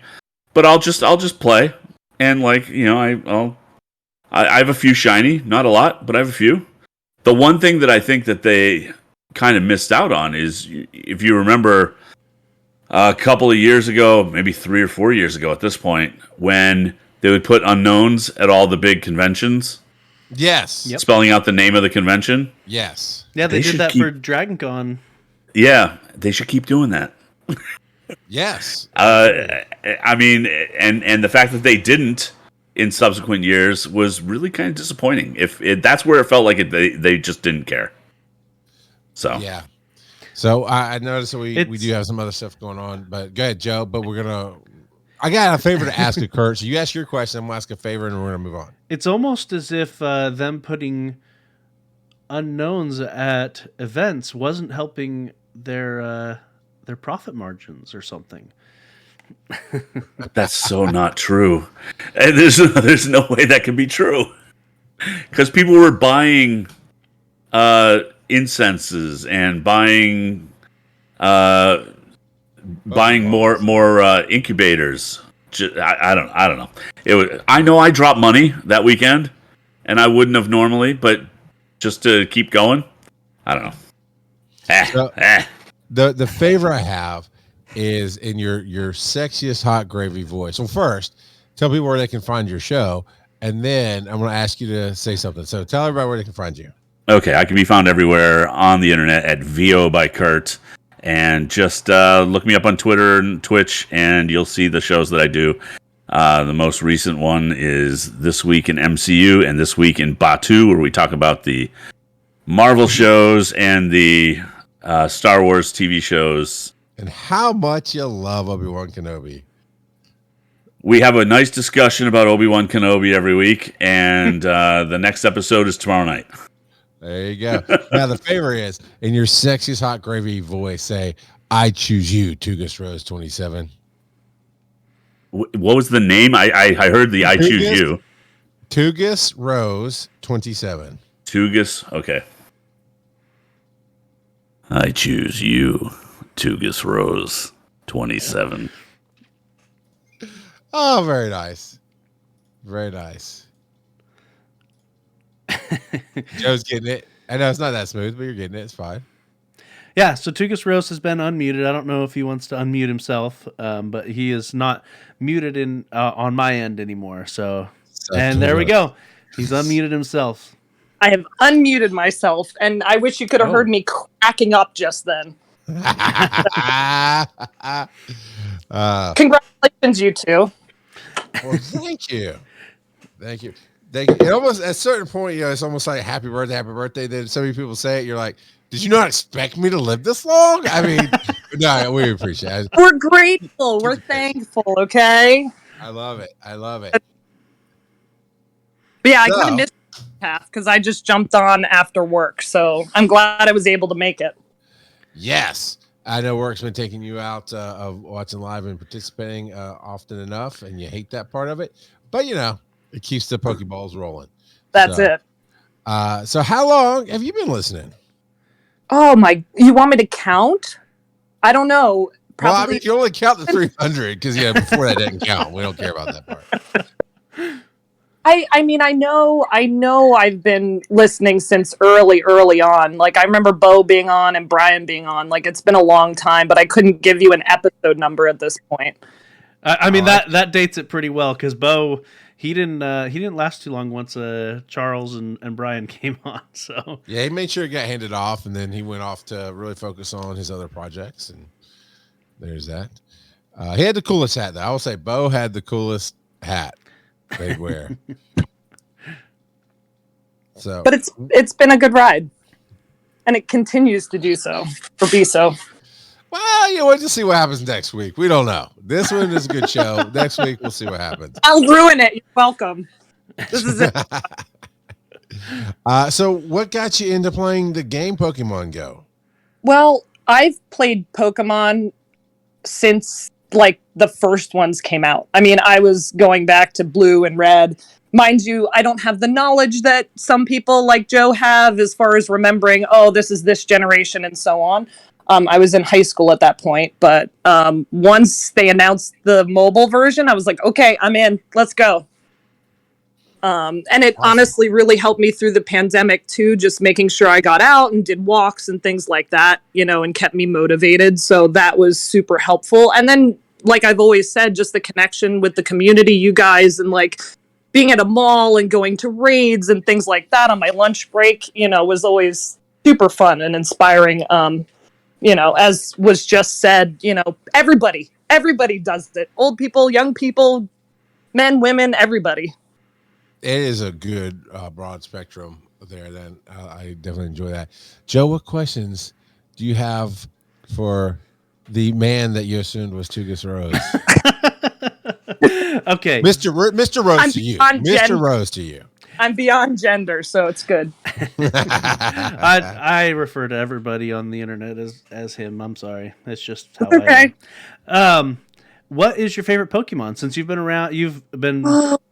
But I'll just play, and I have a few shiny, not a lot, but I have a few. The one thing that I think that they kind of missed out on is, if you remember, a couple of years ago, maybe 3 or 4 years ago at this point, when they would put unknowns at all the big conventions. Yes. Yep. Spelling out the name of the convention. Yes. Yeah, they did that for Dragon Con. Yeah, they should keep doing that. Yes. I mean, and the fact that they didn't in subsequent years was really kind of disappointing. That's where it felt like they just didn't care. So yeah. So I noticed that we do have some other stuff going on, but go ahead, Joe. But I got a favor to ask you, Kurt. So you ask your question, I'm gonna ask a favor, and we're gonna move on. It's almost as if them putting unknowns at events wasn't helping their profit margins or something. That's so not true. And there's no way that can be true. Because people were buying incenses and buying more incubators. I don't know. I know I dropped money that weekend, and I wouldn't have normally, but just to keep going, I don't know. The favor I have is in your sexiest hot gravy voice. Well, first, tell people where they can find your show, and then I'm going to ask you to say something. So tell everybody where they can find you. Okay, I can be found everywhere on the internet at VOByKurt, and just look me up on Twitter and Twitch, and you'll see the shows that I do. The most recent one is This Week in MCU and This Week in Batu, where we talk about the Marvel shows and the Star Wars TV shows. And how much you love Obi-Wan Kenobi. We have a nice discussion about Obi-Wan Kenobi every week, and the next episode is tomorrow night. There you go. Now, the favor is, in your sexiest hot gravy voice, say, I choose you, Tugus Rose 27. What was the name? I heard the I choose you. Tugus Rose 27. Tugus, okay. I choose you, Tugus Rose 27. Oh, very nice. Very nice. Joe's getting it. I know it's not that smooth, but you're getting it. It's fine. Yeah, so Tugus Rose has been unmuted. I don't know if he wants to unmute himself, but he is not muted in on my end anymore. So and there we go. He's unmuted himself. I have unmuted myself, and I wish you could have heard me cracking up just then. Congratulations, you two. Well, thank you. Thank you. It almost, at a certain point, it's almost like happy birthday. Then so many people say it, you're like, did you not expect me to live this long? I mean, no, we appreciate it. We're grateful. We're thankful, okay? I love it. But yeah, I kind of missed the path because I just jumped on after work. So I'm glad I was able to make it. Yes. I know work's been taking you out of watching live and participating often enough, and you hate that part of it. But, it keeps the Pokeballs rolling. That's it. So how long have you been listening? Oh, you want me to count? I don't know. Probably. Well, I mean, you only count the 300 because, before that didn't count. We don't care about that part. I mean, I know I've been listening since early on. Like, I remember Bo being on and Brian being on. Like, it's been a long time, but I couldn't give you an episode number at this point. I mean, that dates it pretty well because Bo, he didn't last too long once Charles and Brian came on. So yeah, he made sure he got handed off, and then he went off to really focus on his other projects. And there's that. He had the coolest hat, though. I will say Bo had the coolest hat they'd wear. So, but it's been a good ride, and it continues to do so or be so. Well, we'll just see what happens next week. We don't know. This one is a good show. Next week, we'll see what happens. I'll ruin it. You're welcome. This is it. So what got you into playing the game Pokemon Go? Well, I've played Pokemon since, the first ones came out. I mean, I was going back to Blue and Red. Mind you, I don't have the knowledge that some people like Joe have as far as remembering, this is this generation and so on. I was in high school at that point, but once they announced the mobile version, I was like, okay, I'm in. Let's go. And it honestly really helped me through the pandemic, too, just making sure I got out and did walks and things like that, and kept me motivated. So that was super helpful. And then, like I've always said, just the connection with the community, you guys, and being at a mall and going to raids and things like that on my lunch break, was always super fun and inspiring. As was just said, everybody does it. Old people, young people, men, women, everybody. It is a good broad spectrum there. Then I definitely enjoy that. Joe, what questions do you have for the man that you assumed was Tugus Rose? Okay. Mr. Rose I'm to you. beyond Mr. Rose to you. I'm beyond gender, so it's good. I refer to everybody on the internet as him. I'm sorry. It's just how Okay. I am. What is your favorite Pokemon? Since you've been around,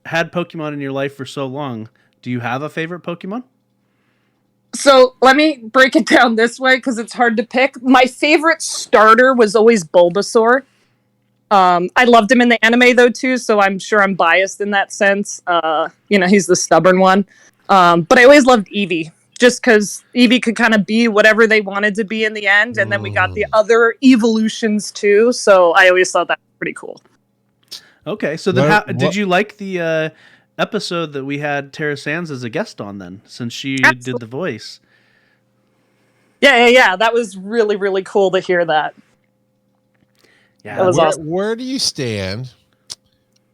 had Pokemon in your life for so long. Do you have a favorite Pokemon? So let me break it down this way because it's hard to pick. My favorite starter was always Bulbasaur. I loved him in the anime though too, so I'm sure I'm biased in that sense. He's the stubborn one. But I always loved Eevee, just because Eevee could kind of be whatever they wanted to be in the end, and then we got the other evolutions too. So I always thought that was pretty cool. Okay, so then did you like the episode that we had Tara Sands as a guest on then, since she did the voice? Yeah. That was really, really cool to hear that. Yeah, that was awesome. Where do you stand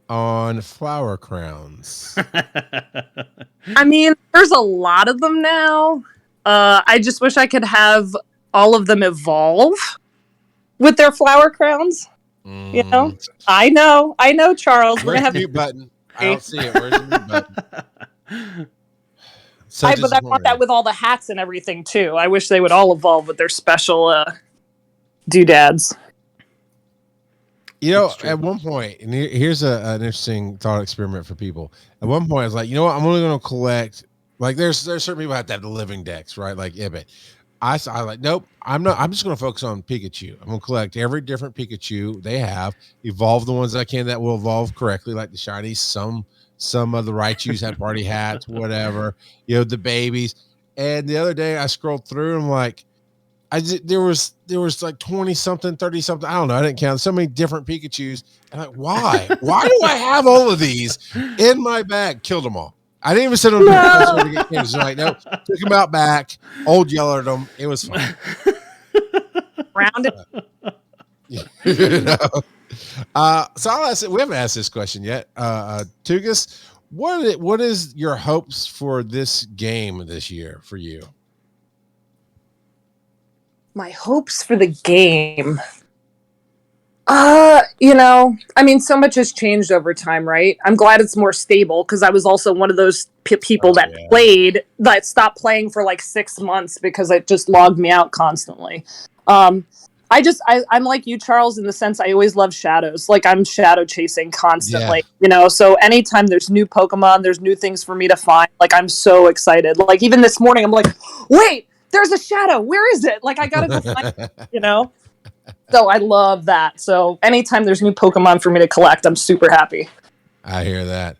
on flower crowns? I mean, there's a lot of them now. I just wish I could have all of them evolve with their flower crowns. You know? I know, Charles. Where's the mute button? I don't see it. Where's the mute button? But I want that with all the hats and everything too. I wish they would all evolve with their special doodads. You know, at one point, and here's an interesting thought experiment for people. At one point, I was like, you know what? I'm only going to collect. Like, there's certain people have to have the living decks, right? Like Ibit. I like, nope. I'm not. I'm just going to focus on Pikachu. I'm going to collect every different Pikachu they have, evolve the ones I can that will evolve correctly, like the shinies. Some of the Raichus have party hats, whatever. You know, the babies. And the other day, I scrolled through and I'm like, there was like 20 something, 30 something. I don't know. I didn't count so many different Pikachus. And I'm like, why? Why do I have all of these in my bag? Killed them all. I didn't even sit on the to get kids. Like, nope. Took them out back. Old yellered them. It was fun. Round it. You know? So I'll ask. We haven't asked this question yet. Tugas, what is your hopes for this game this year for you? My hopes for the game. I mean, so much has changed over time, right? I'm glad it's more stable because I was also one of those people that stopped playing for like 6 months because it just logged me out constantly. I'm like you, Charles, in the sense I always love shadows. Like I'm shadow chasing constantly, so anytime there's new Pokemon, there's new things for me to find. Like I'm so excited. Like even this morning, I'm like, wait, there's a shadow. Where is it? Like I gotta go find it, So I love that. So anytime there's new Pokemon for me to collect, I'm super happy. I hear that.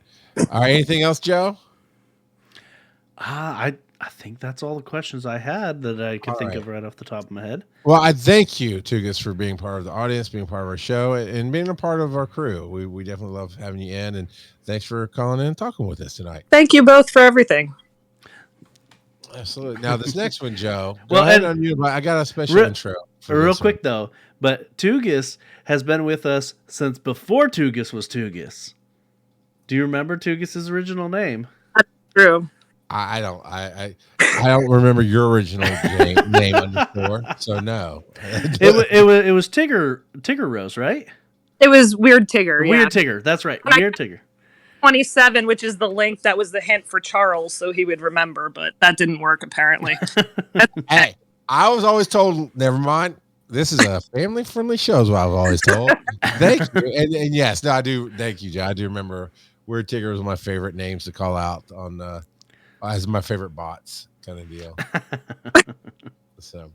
All right, anything else, Joe? I think that's all the questions I had that I could think of right off the top of my head. Well, I thank you, Tugas, for being part of the audience, being part of our show, and being a part of our crew. We definitely love having you in, and thanks for calling in and talking with us tonight. Thank you both for everything. Absolutely. Now, this next one, Joe. Well, I got a special intro. Real quick, though. But Tugas has been with us since before Tugas was Tugas. Do you remember Tugas's original name? That's true. I don't remember your original name before, so no. It was Tigger Rose, right? It was Weird Tigger. Weird Tigger. That's right. Weird Tigger. 27, which is the link that was the hint for Charles, so he would remember, but that didn't work apparently. Hey, I was always told, never mind. This is a family-friendly show, is what I was always told. Thank you. And yes, no, I do. Thank you, Joe. I do remember Weird Tigger was my favorite names to call out on as my favorite bots kind of deal. So,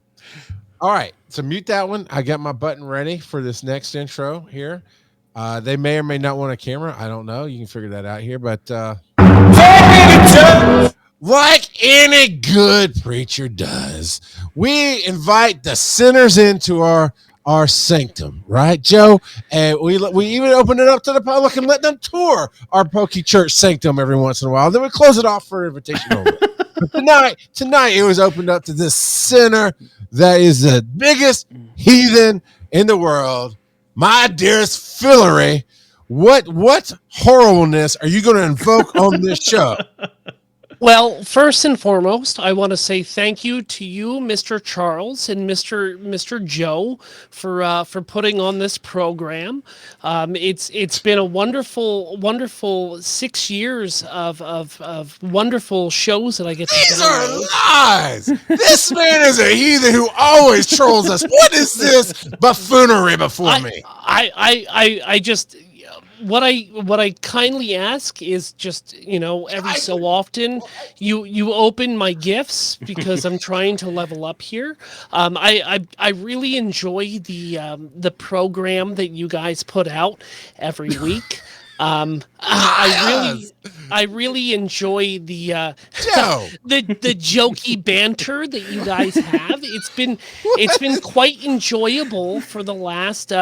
all right. So mute that one. I got my button ready for this next intro here. They may or may not want a camera. I don't know. You can figure that out here. But like any good preacher does, we invite the sinners into our sanctum, right, Joe? And we even open it up to the public and let them tour our Poke Church sanctum every once in a while. Then we close it off for invitation only. But tonight it was opened up to this sinner that is the biggest heathen in the world. My dearest Fillery, what horribleness are you going to invoke on this show? Well, first and foremost, I want to say thank you to you, Mr. Charles and Mr. Joe, for putting on this program. It's been a wonderful 6 years of wonderful shows that I get to These are download. lies. This man is a heathen who always trolls us. What is this buffoonery before me? I just what I kindly ask is just every so often you open my gifts because I'm trying to level up here. I really enjoy the program that you guys put out every week. I really enjoy the Joe. the jokey banter that you guys have. It's been quite enjoyable for the last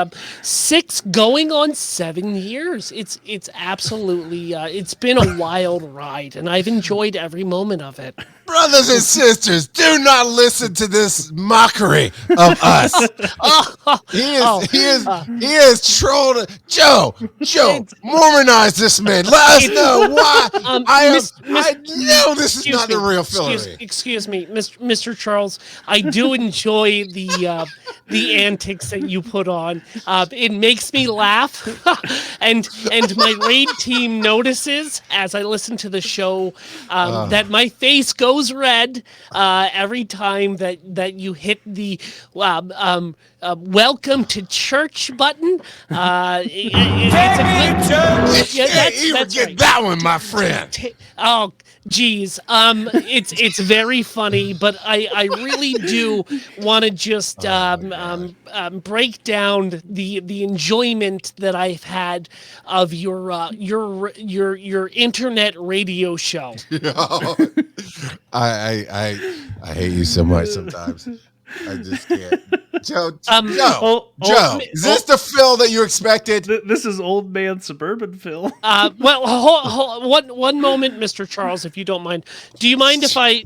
6 going on 7 years. It's absolutely it's been a wild ride, and I've enjoyed every moment of it. Brothers and sisters, do not listen to this mockery of us. He is trolled. Joe, Mormonize this man. Let us know why. I know this is not the real Hillary. Excuse me, Mr. Charles. I do enjoy the antics that you put on. It makes me laugh, and my raid team notices as I listen to the show that my face goes red every time that you hit the welcome to church button. It's a good, that's get right. that one, my friend. Oh, geez. It's very funny, but I really do want to just break down the enjoyment that I've had of your internet radio show. I hate you so much sometimes. I just can't. Joe, is this the Phil that you expected? This is old man suburban Phil. Well, one moment, Mr. Charles, if you don't mind. Do you mind if I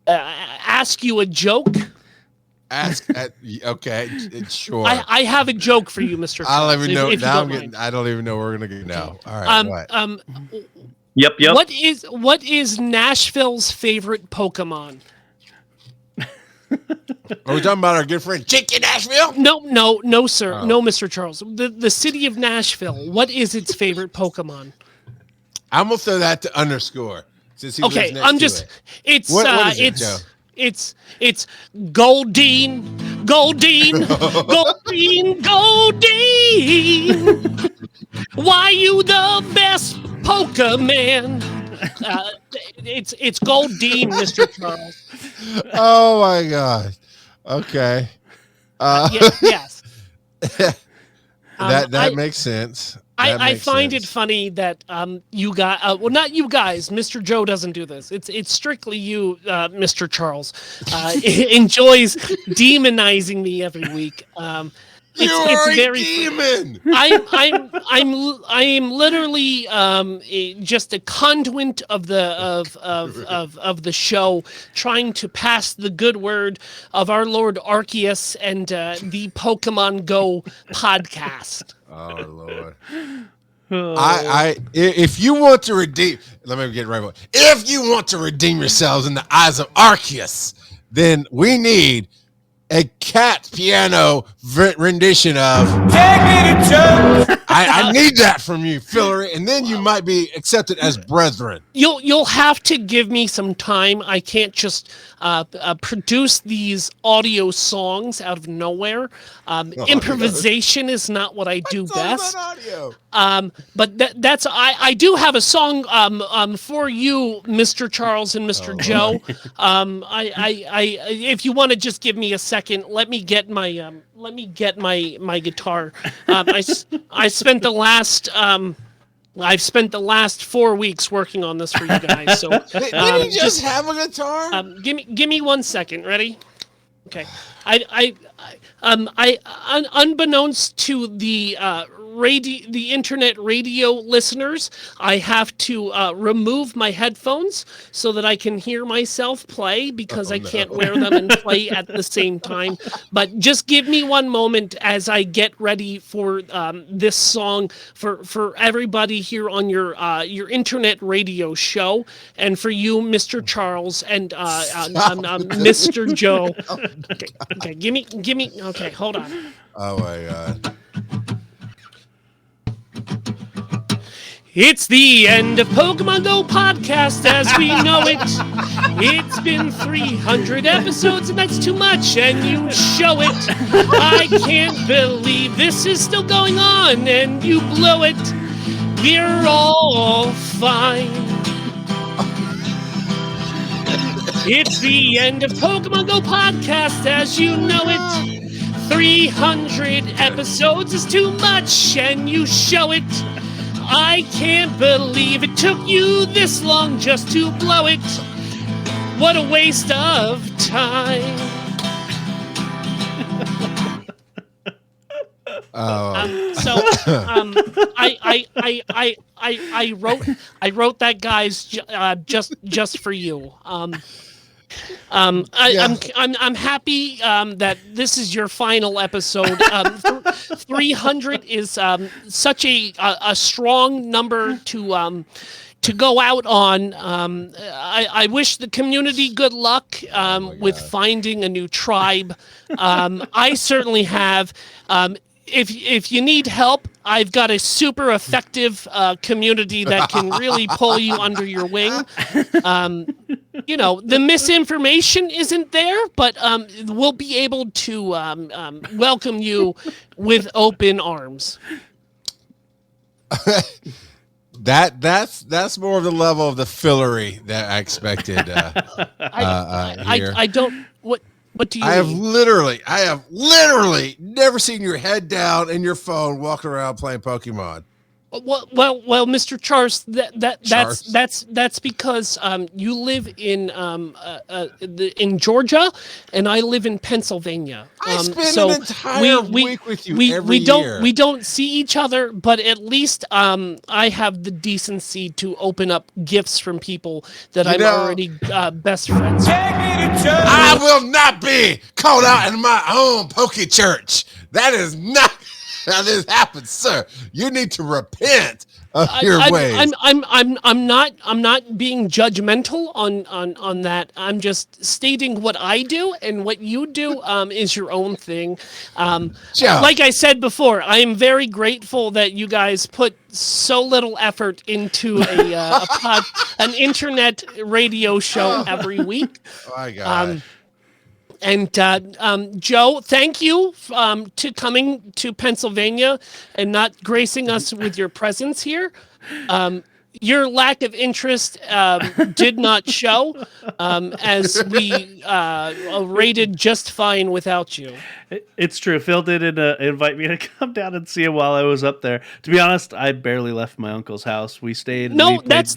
ask you a joke? Okay, sure. I have a joke for you, Mr. Charles. I don't even know. If Now I don't even know where we're gonna go now. All right. What? Yep. What is Nashville's favorite Pokemon? Are we talking about our good friend Chicken Nashville? No, sir. Oh. No, Mr. Charles. The city of Nashville. What is its favorite Pokemon? I'm gonna throw that to underscore since he lives next I'm to just. it. It's What is it, Joe? It's Goldeen. Why you the best Pokemon? It's Goldeen, Mr. Charles. Oh my god. Okay. Yes. That makes sense. I find it funny that you guys, well, not you guys, Mr. Joe doesn't do this. It's strictly you, Mr. Charles, enjoys demonizing me every week. You're a demon. I am literally just a conduit of the show, trying to pass the good word of our Lord Arceus and the Pokemon GO podcast. Oh Lord. If you want to redeem, let me get it right. If you want to redeem yourselves in the eyes of Arceus, then we need a cat piano rendition of Take Me to Church. I need that from you, Fillery, and then you might be accepted as brethren. You'll have to give me some time. I can't just produce these audio songs out of nowhere. Improvisation is not what I do best. But that's I do have a song for you, Mr. Charles and Mr. Joe. I if you want to just give me a second, let me get my guitar. I spent the last I've spent the last 4 weeks working on this for you guys. So did he just have a guitar? Give me 1 second. Ready? Okay. unbeknownst to the internet radio listeners, I have to remove my headphones so that I can hear myself play because I can't wear them and play at the same time. But just give me one moment as I get ready for this song for everybody here on your internet radio show, and for you, Mr. Charles, and Mr. Joe. Okay, give me. Okay, hold on. Oh my God. It's the end of Pokemon GO Podcast as we know it. It's been 300 episodes and that's too much, and you show it. I can't believe this is still going on and you blow it. We're all fine. It's the end of Pokemon GO Podcast as you know it. 300 episodes is too much and you show it. I can't believe it took you this long just to blow it. What a waste of time. I wrote that, guys, just for you. I'm happy that this is your final episode. 300 is such a strong number to go out on. I wish the community good luck with finding a new tribe. I certainly have. If you need help, I've got a super effective community that can really pull you under your wing. The misinformation isn't there, but we'll be able to welcome you with open arms. That's more of the level of the fillery that I expected. I don't. What do you? I have literally never seen your head down and your phone walking around playing Pokemon. Well, Mr. Charles, that's because you live in Georgia, and I live in Pennsylvania. I spend an entire week with you every year. We don't see each other, but at least I have the decency to open up gifts from people that I'm already best friends with. I will not be called out in my own Poke Church. That is not how this happens, sir. You need to repent of your ways. I'm not being judgmental on that. I'm just stating what I do, and what you do is your own thing. Like I said before, I am very grateful that you guys put so little effort into an internet radio show every week. Oh my God. And Joe, thank you to coming to Pennsylvania and not gracing us with your presence here. Your lack of interest did not show, as we rated just fine without you. It's true. Phil did invite me to come down and see him while I was up there. To be honest, I barely left my uncle's house. We stayed. No, that's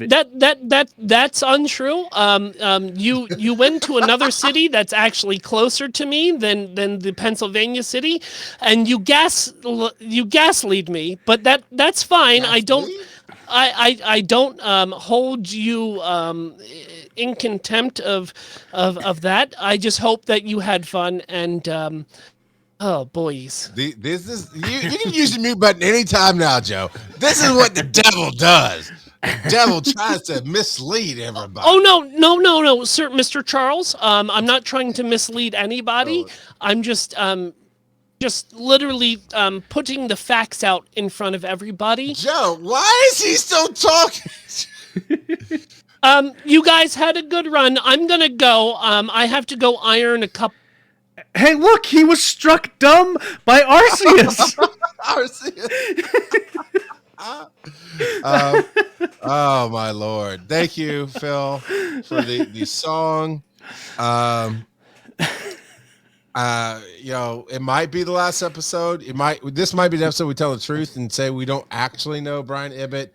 untrue. You went to another city that's actually closer to me than the Pennsylvania city, and you gaslighted me. But that's fine. I don't hold you in contempt of that. I just hope that you had fun, and oh boys. This is you can use the mute button anytime now, Joe. This is what the devil does. The devil tries to mislead everybody. Oh no, sir, Mr. Charles. I'm not trying to mislead anybody. I'm just literally putting the facts out in front of everybody. Joe, why is he still talking? You guys had a good run. I'm gonna go. I have to go iron a couple. Hey, look, he was struck dumb by Arceus. Oh my Lord! Thank you, Phil, for the song. It might be the last episode. This might be the episode we tell the truth and say we don't actually know Brian Ibbett.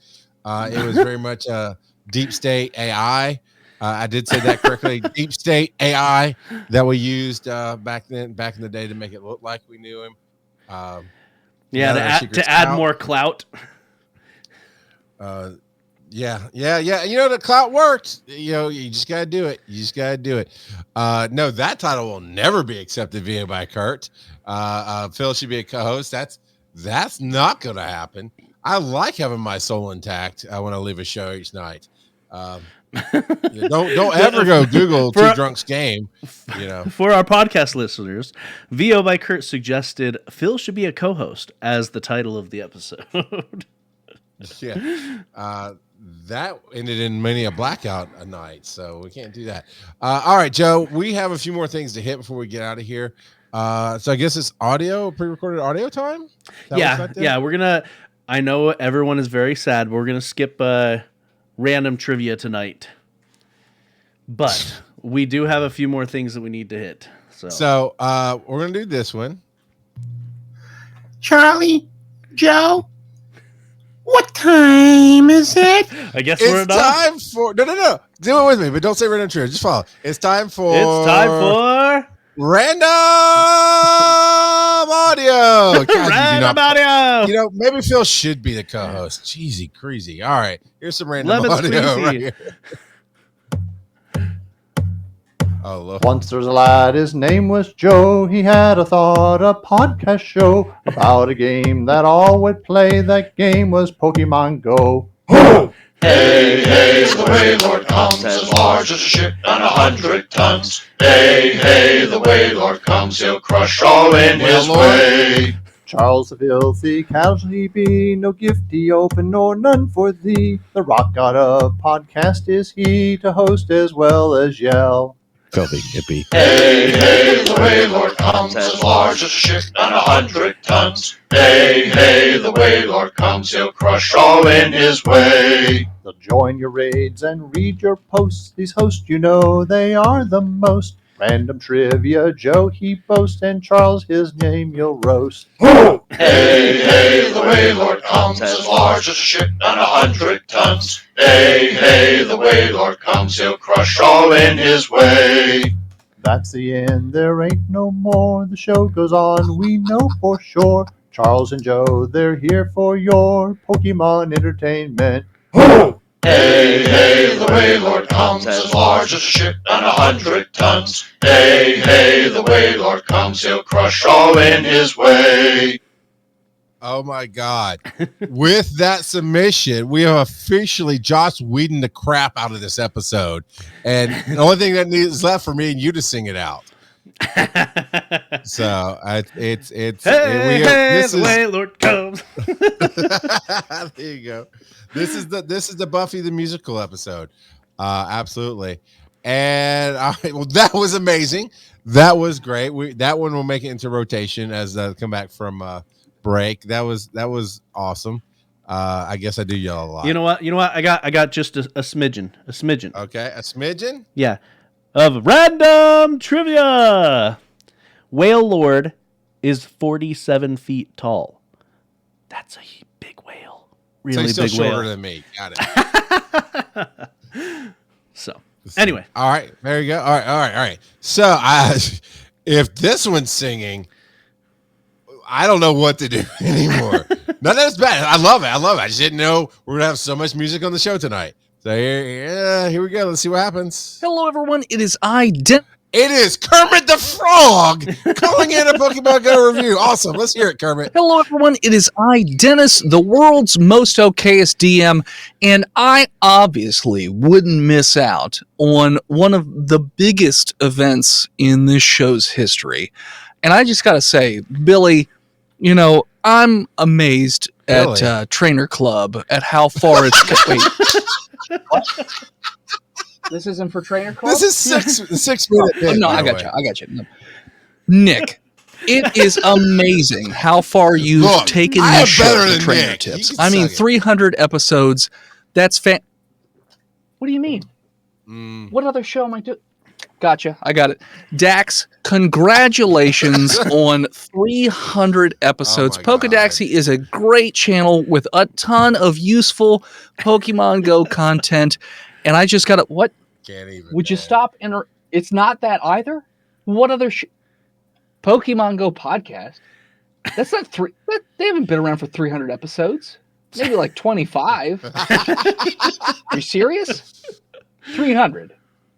It was very much a deep state AI. I did say that correctly. Deep state AI that we used back in the day to make it look like we knew him. To add more clout. Yeah. You know, the clout works. You know, you just gotta do it. No, that title will never be accepted via by Kurt. Phil should be a co-host. That's not gonna happen. I like having my soul intact when I leave a show each night. Don't ever go Google Two Drunks Game. You know, for our podcast listeners, VOByKurt suggested Phil should be a co-host as the title of the episode. Yeah, that ended in many a blackout a night, so we can't do that. All right, Joe, we have a few more things to hit before we get out of here. So I guess it's pre-recorded audio time. Yeah. We're gonna. I know everyone is very sad, but we're gonna skip random trivia tonight. But we do have a few more things that we need to hit. So we're gonna do this one. Charlie, Joe, what time is it? I guess we're done. Time for no. Do it with me, but don't say random trivia. Just follow. It's time for random audio. God, random audio. You know, maybe Phil should be the co-host. Jeezy, crazy. All right, here's some random audio right here. Oh, look. Once there was a lad, his name was Joe. He had a podcast show about a game that all would play. That game was Pokemon Go. Hey, the Waylord comes as large as a ship and 100 tons. Hey, the Waylord comes, he'll crush all in his way. Charles the filthy casualty be, no gift he open nor none for thee. The rock god of podcast is he, to host as well as yell. Filthy hippie. Hey, the Waylord comes as large as a ship and 100 tons. Hey, the Waylord comes, he'll crush all in his way. They'll join your raids and read your posts. These hosts, you know, they are the most. Random trivia, Joe he boasts, and Charles his name you'll roast. Hey, the Waylord comes as large as a ship and 100 tons. Hey, the Waylord comes, he'll crush all in his way. That's the end, there ain't no more. The show goes on, we know for sure. Charles and Joe, they're here for your Pokemon entertainment. Hey, the Waylord comes as large as a ship and 100 tons. Hey, the Waylord comes, he'll crush all in his way. Oh my God. With that submission, we have officially Joss Whedon the crap out of this episode. And the only thing that is left for me and you to sing it out. So it's the Waylord comes. There you go. This is the Buffy the musical episode. Absolutely. And all right, well, that was amazing. That was great. That one will make it into rotation as I come back from break. That was awesome. I guess I do yell a lot. You know what? I got just a smidgen. Okay, a smidgen? Yeah. Of random trivia. Whale Lord is 47 feet tall. That's a big whale. Really so he's still big shorter whale. than me. Got it. So anyway. All right. There you go. All right. So if this one's singing, I don't know what to do anymore. Not that it's bad. I love it. I just didn't know we're going to have so much music on the show tonight. So here we go. Let's see what happens. Hello, everyone. It is It is Kermit the Frog calling in a Pokemon Go review. Awesome. Let's hear it, Kermit. Hello, everyone. It is Dennis, the world's most okayest DM, and I obviously wouldn't miss out on one of the biggest events in this show's history. And I just got to say, Billy, I'm amazed at Trainer Club at how far it's... Wait. What? This isn't for Trainer Club? This is 6 minutes. No, I got you. No. Nick, it is amazing how far you've taken this show to Trainer Nick. Tips. I mean, 300 episodes. That's What do you mean? What other show am I doing? Gotcha. I got it. Dax, congratulations on 300 episodes. Pokedaxi is a great channel with a ton of useful Pokemon Go content. And I just got it. What? can't even. Would you man. stop? It's not that either. What other Pokemon Go podcast? That's not three. They haven't been around for 300 episodes. Maybe like 25. Are you serious? 300.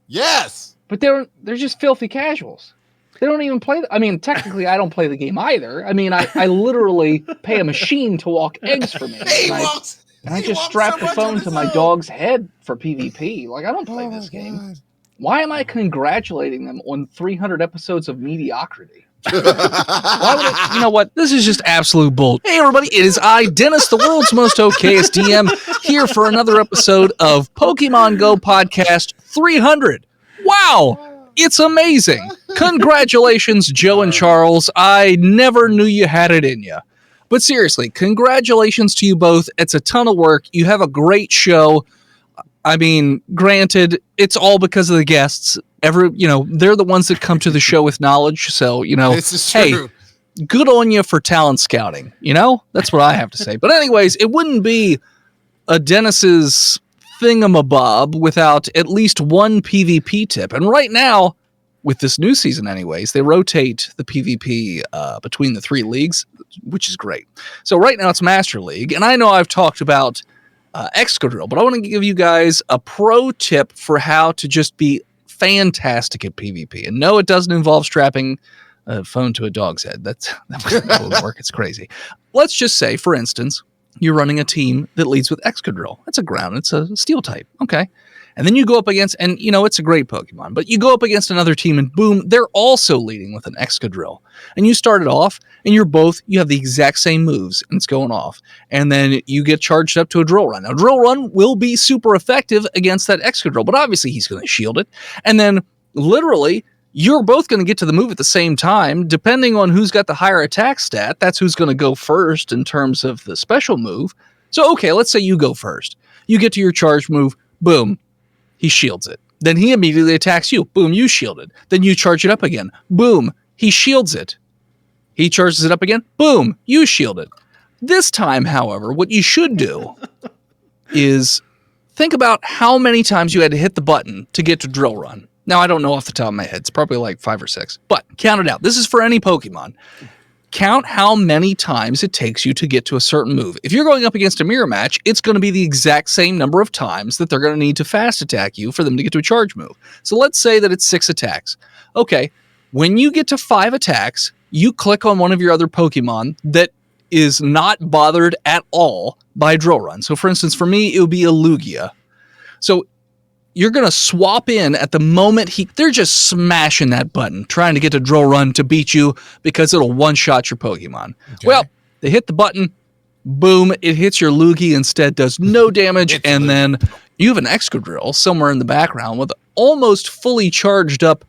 Yes. But they're just filthy casuals. They don't even play. I mean, technically, I don't play the game either. I mean, I literally pay a machine to walk eggs for me. And I just strap the phone to my dog's head for PvP. Like, I don't play this game. God. Why am I congratulating them on 300 episodes of mediocrity? Why would it, you know what? This is just absolute bull. Hey, everybody. It is I, Dennis, the world's most okayest DM, here for another episode of Pokemon Go Podcast 300. Wow. It's amazing. Congratulations, Joe and Charles. I never knew you had it in you. But seriously, congratulations to you both. It's a ton of work. You have a great show. I mean, granted, it's all because of the guests. They're the ones that come to the show with knowledge. So, This is true. Hey, good on you for talent scouting. That's what I have to say. But anyways, it wouldn't be a Dennis's thingamabob without at least one PvP tip. And right now, with this new season anyways, they rotate the PvP between the 3 leagues, which is great. So right now it's Master League, and I know I've talked about Excadrill, but I want to give you guys a pro tip for how to just be fantastic at PvP. And no, it doesn't involve strapping a phone to a dog's head. That wouldn't work. It's crazy. Let's just say, for instance, you're running a team that leads with Excadrill. It's a ground. It's a steel type. Okay. And then you go up against, and it's a great Pokemon, but you go up against another team and boom, they're also leading with an Excadrill. And you start it off and you have the exact same moves and it's going off. And then you get charged up to a Drill Run. Now, Drill Run will be super effective against that Excadrill, but obviously he's going to shield it. And then literally, you're both going to get to the move at the same time. Depending on who's got the higher attack stat, that's who's going to go first in terms of the special move. So, okay, let's say you go first. You get to your charge move, boom. He shields it. Then he immediately attacks you. Boom, you shield it. Then you charge it up again. Boom, he shields it. He charges it up again. Boom, you shield it. This time, however, what you should do is think about how many times you had to hit the button to get to Drill Run. Now, I don't know off the top of my head. It's probably like 5 or 6. But count it out. This is for any Pokemon. Count how many times it takes you to get to a certain move. If you're going up against a mirror match, it's going to be the exact same number of times that they're going to need to fast attack you for them to get to a charge move. So let's say that it's 6 attacks. Okay, when you get to 5 attacks, you click on one of your other Pokemon that is not bothered at all by Drill Run. So for instance, for me, it would be a Lugia. So you're going to swap in at the moment they're just smashing that button, trying to get to Drill Run to beat you because it'll one-shot your Pokemon. Okay. Well, they hit the button, boom, it hits your Lugia instead, does no damage, and then you have an Excadrill somewhere in the background with almost fully charged up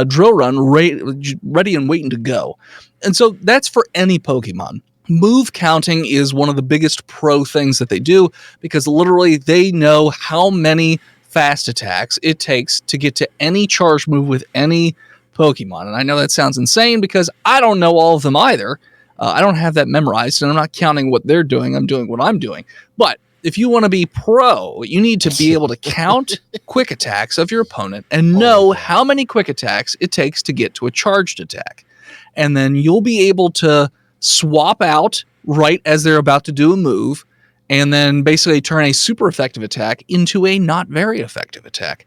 Drill Run ready and waiting to go. And so that's for any Pokemon. Move counting is one of the biggest pro things that they do because literally they know how many fast attacks it takes to get to any charge move with any Pokemon. And I know that sounds insane because I don't know all of them either. I don't have that memorized and I'm not counting what they're doing. I'm doing what I'm doing. But if you want to be pro, you need to be able to count quick attacks of your opponent and know how many quick attacks it takes to get to a charged attack. And then you'll be able to swap out right as they're about to do a move and then basically turn a super effective attack into a not very effective attack.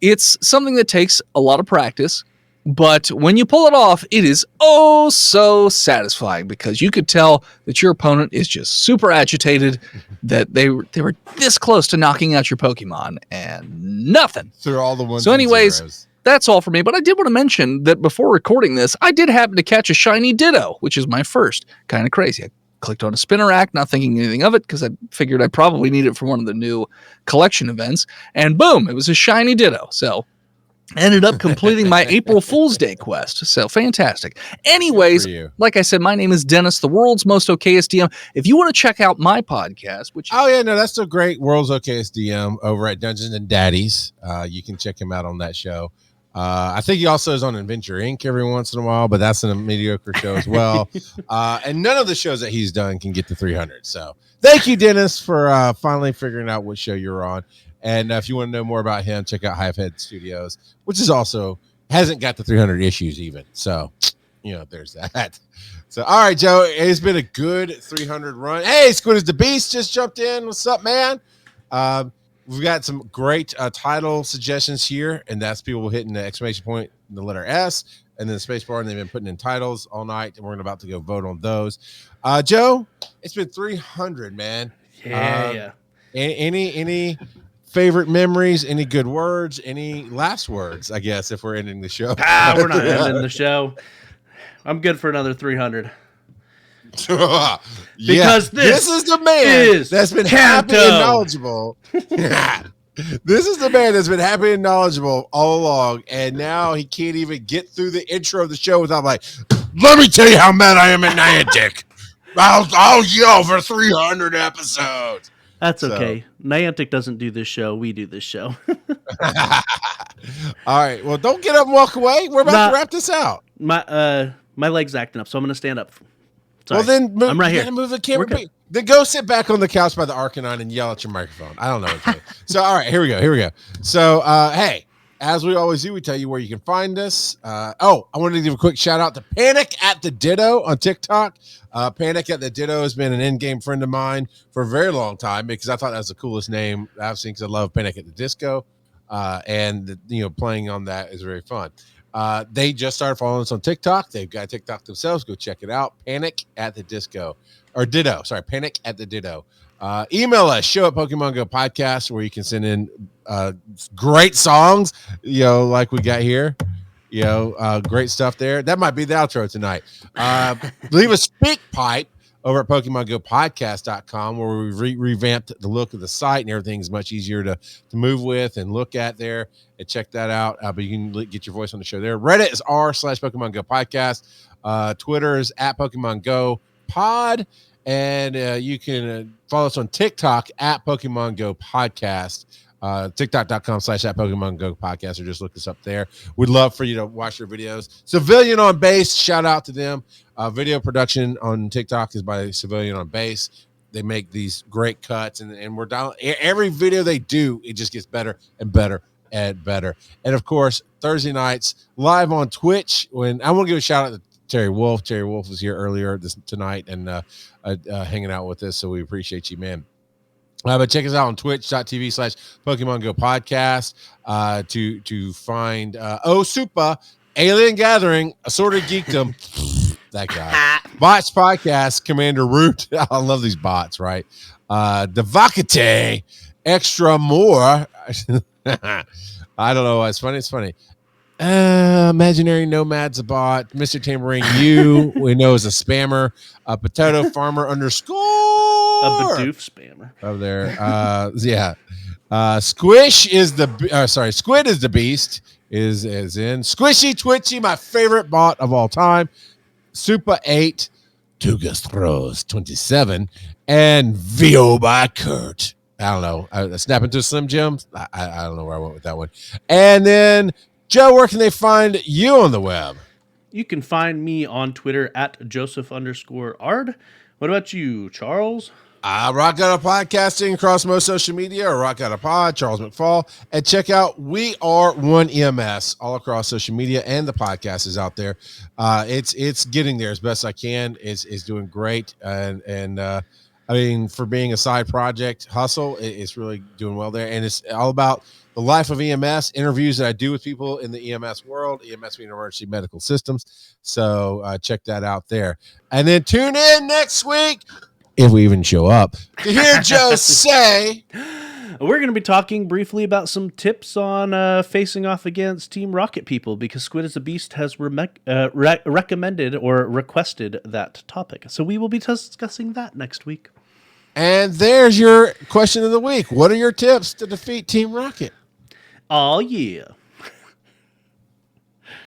It's something that takes a lot of practice, but when you pull it off, it is oh so satisfying because you could tell that your opponent is just super agitated, that they were this close to knocking out your Pokemon and nothing. Through all the ones. So anyways, that's all for me, but I did want to mention that before recording this, I did happen to catch a shiny Ditto, which is my first. Kind of crazy. I clicked on a spinner rack, not thinking anything of it because I figured I probably need it for one of the new collection events. And boom, it was a shiny Ditto. So ended up completing my April Fool's Day quest. So fantastic. Anyways, like I said, my name is Dennis, the world's most okayest DM. If you want to check out my podcast, which that's a great world's okayest DM over at Dungeons and Daddies. You can check him out on that show. I think he also is on Adventure Inc. every once in a while, but that's a mediocre show as well. And none of the shows that he's done can get to 300. So thank you, Dennis, for finally figuring out what show you're on. And if you want to know more about him, check out Hive Head Studios, which is also hasn't got the 300 issues even. So, there's that. So, all right, Joe, it's been a good 300 run. Hey, Squid is the Beast just jumped in. What's up, man? We've got some great title suggestions here, and that's people hitting the exclamation point, the letter S, and then the space bar, and they've been putting in titles all night, and we're about to go vote on those. Joe, it's been 300, man. Yeah. Any favorite memories? Any good words? Any last words? I guess if we're ending the show. We're not ending the show. I'm good for another 300. Because this is the man that's been happy and knowledgeable. This is the man that's been happy and knowledgeable all along, and now he can't even get through the intro of the show without let me tell you how mad I am at Niantic. I'll yell for 300 episodes. That's okay. Niantic doesn't do this show. We do this show. All right. Well, don't get up and walk away. We're about to wrap this out. My leg's acting up, so I'm going to stand up. Sorry. Well, then I'm right here. Move the camera. Then go sit back on the couch by the Arcanine and yell at your microphone. I don't know what to do. So, all right, here we go. So, hey, as we always do, we tell you where you can find us. I wanted to give a quick shout out to Panic at the Ditto on TikTok. Panic at the Ditto has been an in-game friend of mine for a very long time because I thought that was the coolest name I've seen because I love Panic at the Disco. And playing on that is very fun. They just started following us on TikTok. They've got TikTok themselves. Go check it out. Panic at the Disco or Ditto. Sorry, Panic at the Ditto. Email us, show at Pokemon Go Podcast, where you can send in great songs, like we got here. Great stuff there. That might be the outro tonight. Leave a speak pipe over at PokemonGoPodcast.com, where we revamped the look of the site and everything's much easier to move with and look at there, and check that out. But you can get your voice on the show there. Reddit is r/Pokemon Go Podcast. Twitter is at Pokemon Go Pod. And you can follow us on TikTok at Pokemon Go Podcast. TikTok.com/@Pokemon Go Podcast, or just look us up there. We'd love for you to watch your videos. Civilian on Base, shout out to them. Video production on TikTok is by Civilian on Base. They make these great cuts, and we're down. Every video they do, it just gets better and better and better. And of course, Thursday nights live on Twitch. When I want to give a shout out to Terry Wolf. Terry Wolf was here earlier tonight and hanging out with us, so we appreciate you, man. But check us out on twitch.tv/Pokemon Go Podcast to find Super Alien Gathering, Assorted Geekdom. That guy. Bots Podcast, Commander Root. I love these bots, right? Devocite, Extra More. I don't know. It's funny. ImaginaryNomad's a bot. Mr. Tambourine, we know is a spammer. Potato Farmer _ A Bidoof spammer over there. Squish is Squid is the Beast. Is in Squishy Twitchy, my favorite bot of all time. Super 8, Tugas Throws 27, and VOByKurt. I don't know. Snap into Slim Jim. I don't know where I went with that one. And then Joe, where can they find you on the web? You can find me on Twitter at Joseph_Ard. What about you, Charles? Rock Out of Podcasting across most social media, or Rock Out of Pod, Charles McFall. And check out We Are One EMS all across social media, and the podcast is out there. It's getting there as best I can. It's doing great. And I mean, for being a side project hustle, it's really doing well there. And it's all about the life of EMS, interviews that I do with people in the EMS world, EMS being Emergency Medical Systems. So check that out there. And then tune in next week, if we even show up, to hear Joe say. We're going to be talking briefly about some tips on facing off against Team Rocket people, because Squid is a Beast has recommended or requested that topic. So we will be discussing that next week. And there's your question of the week. What are your tips to defeat Team Rocket? Oh, yeah.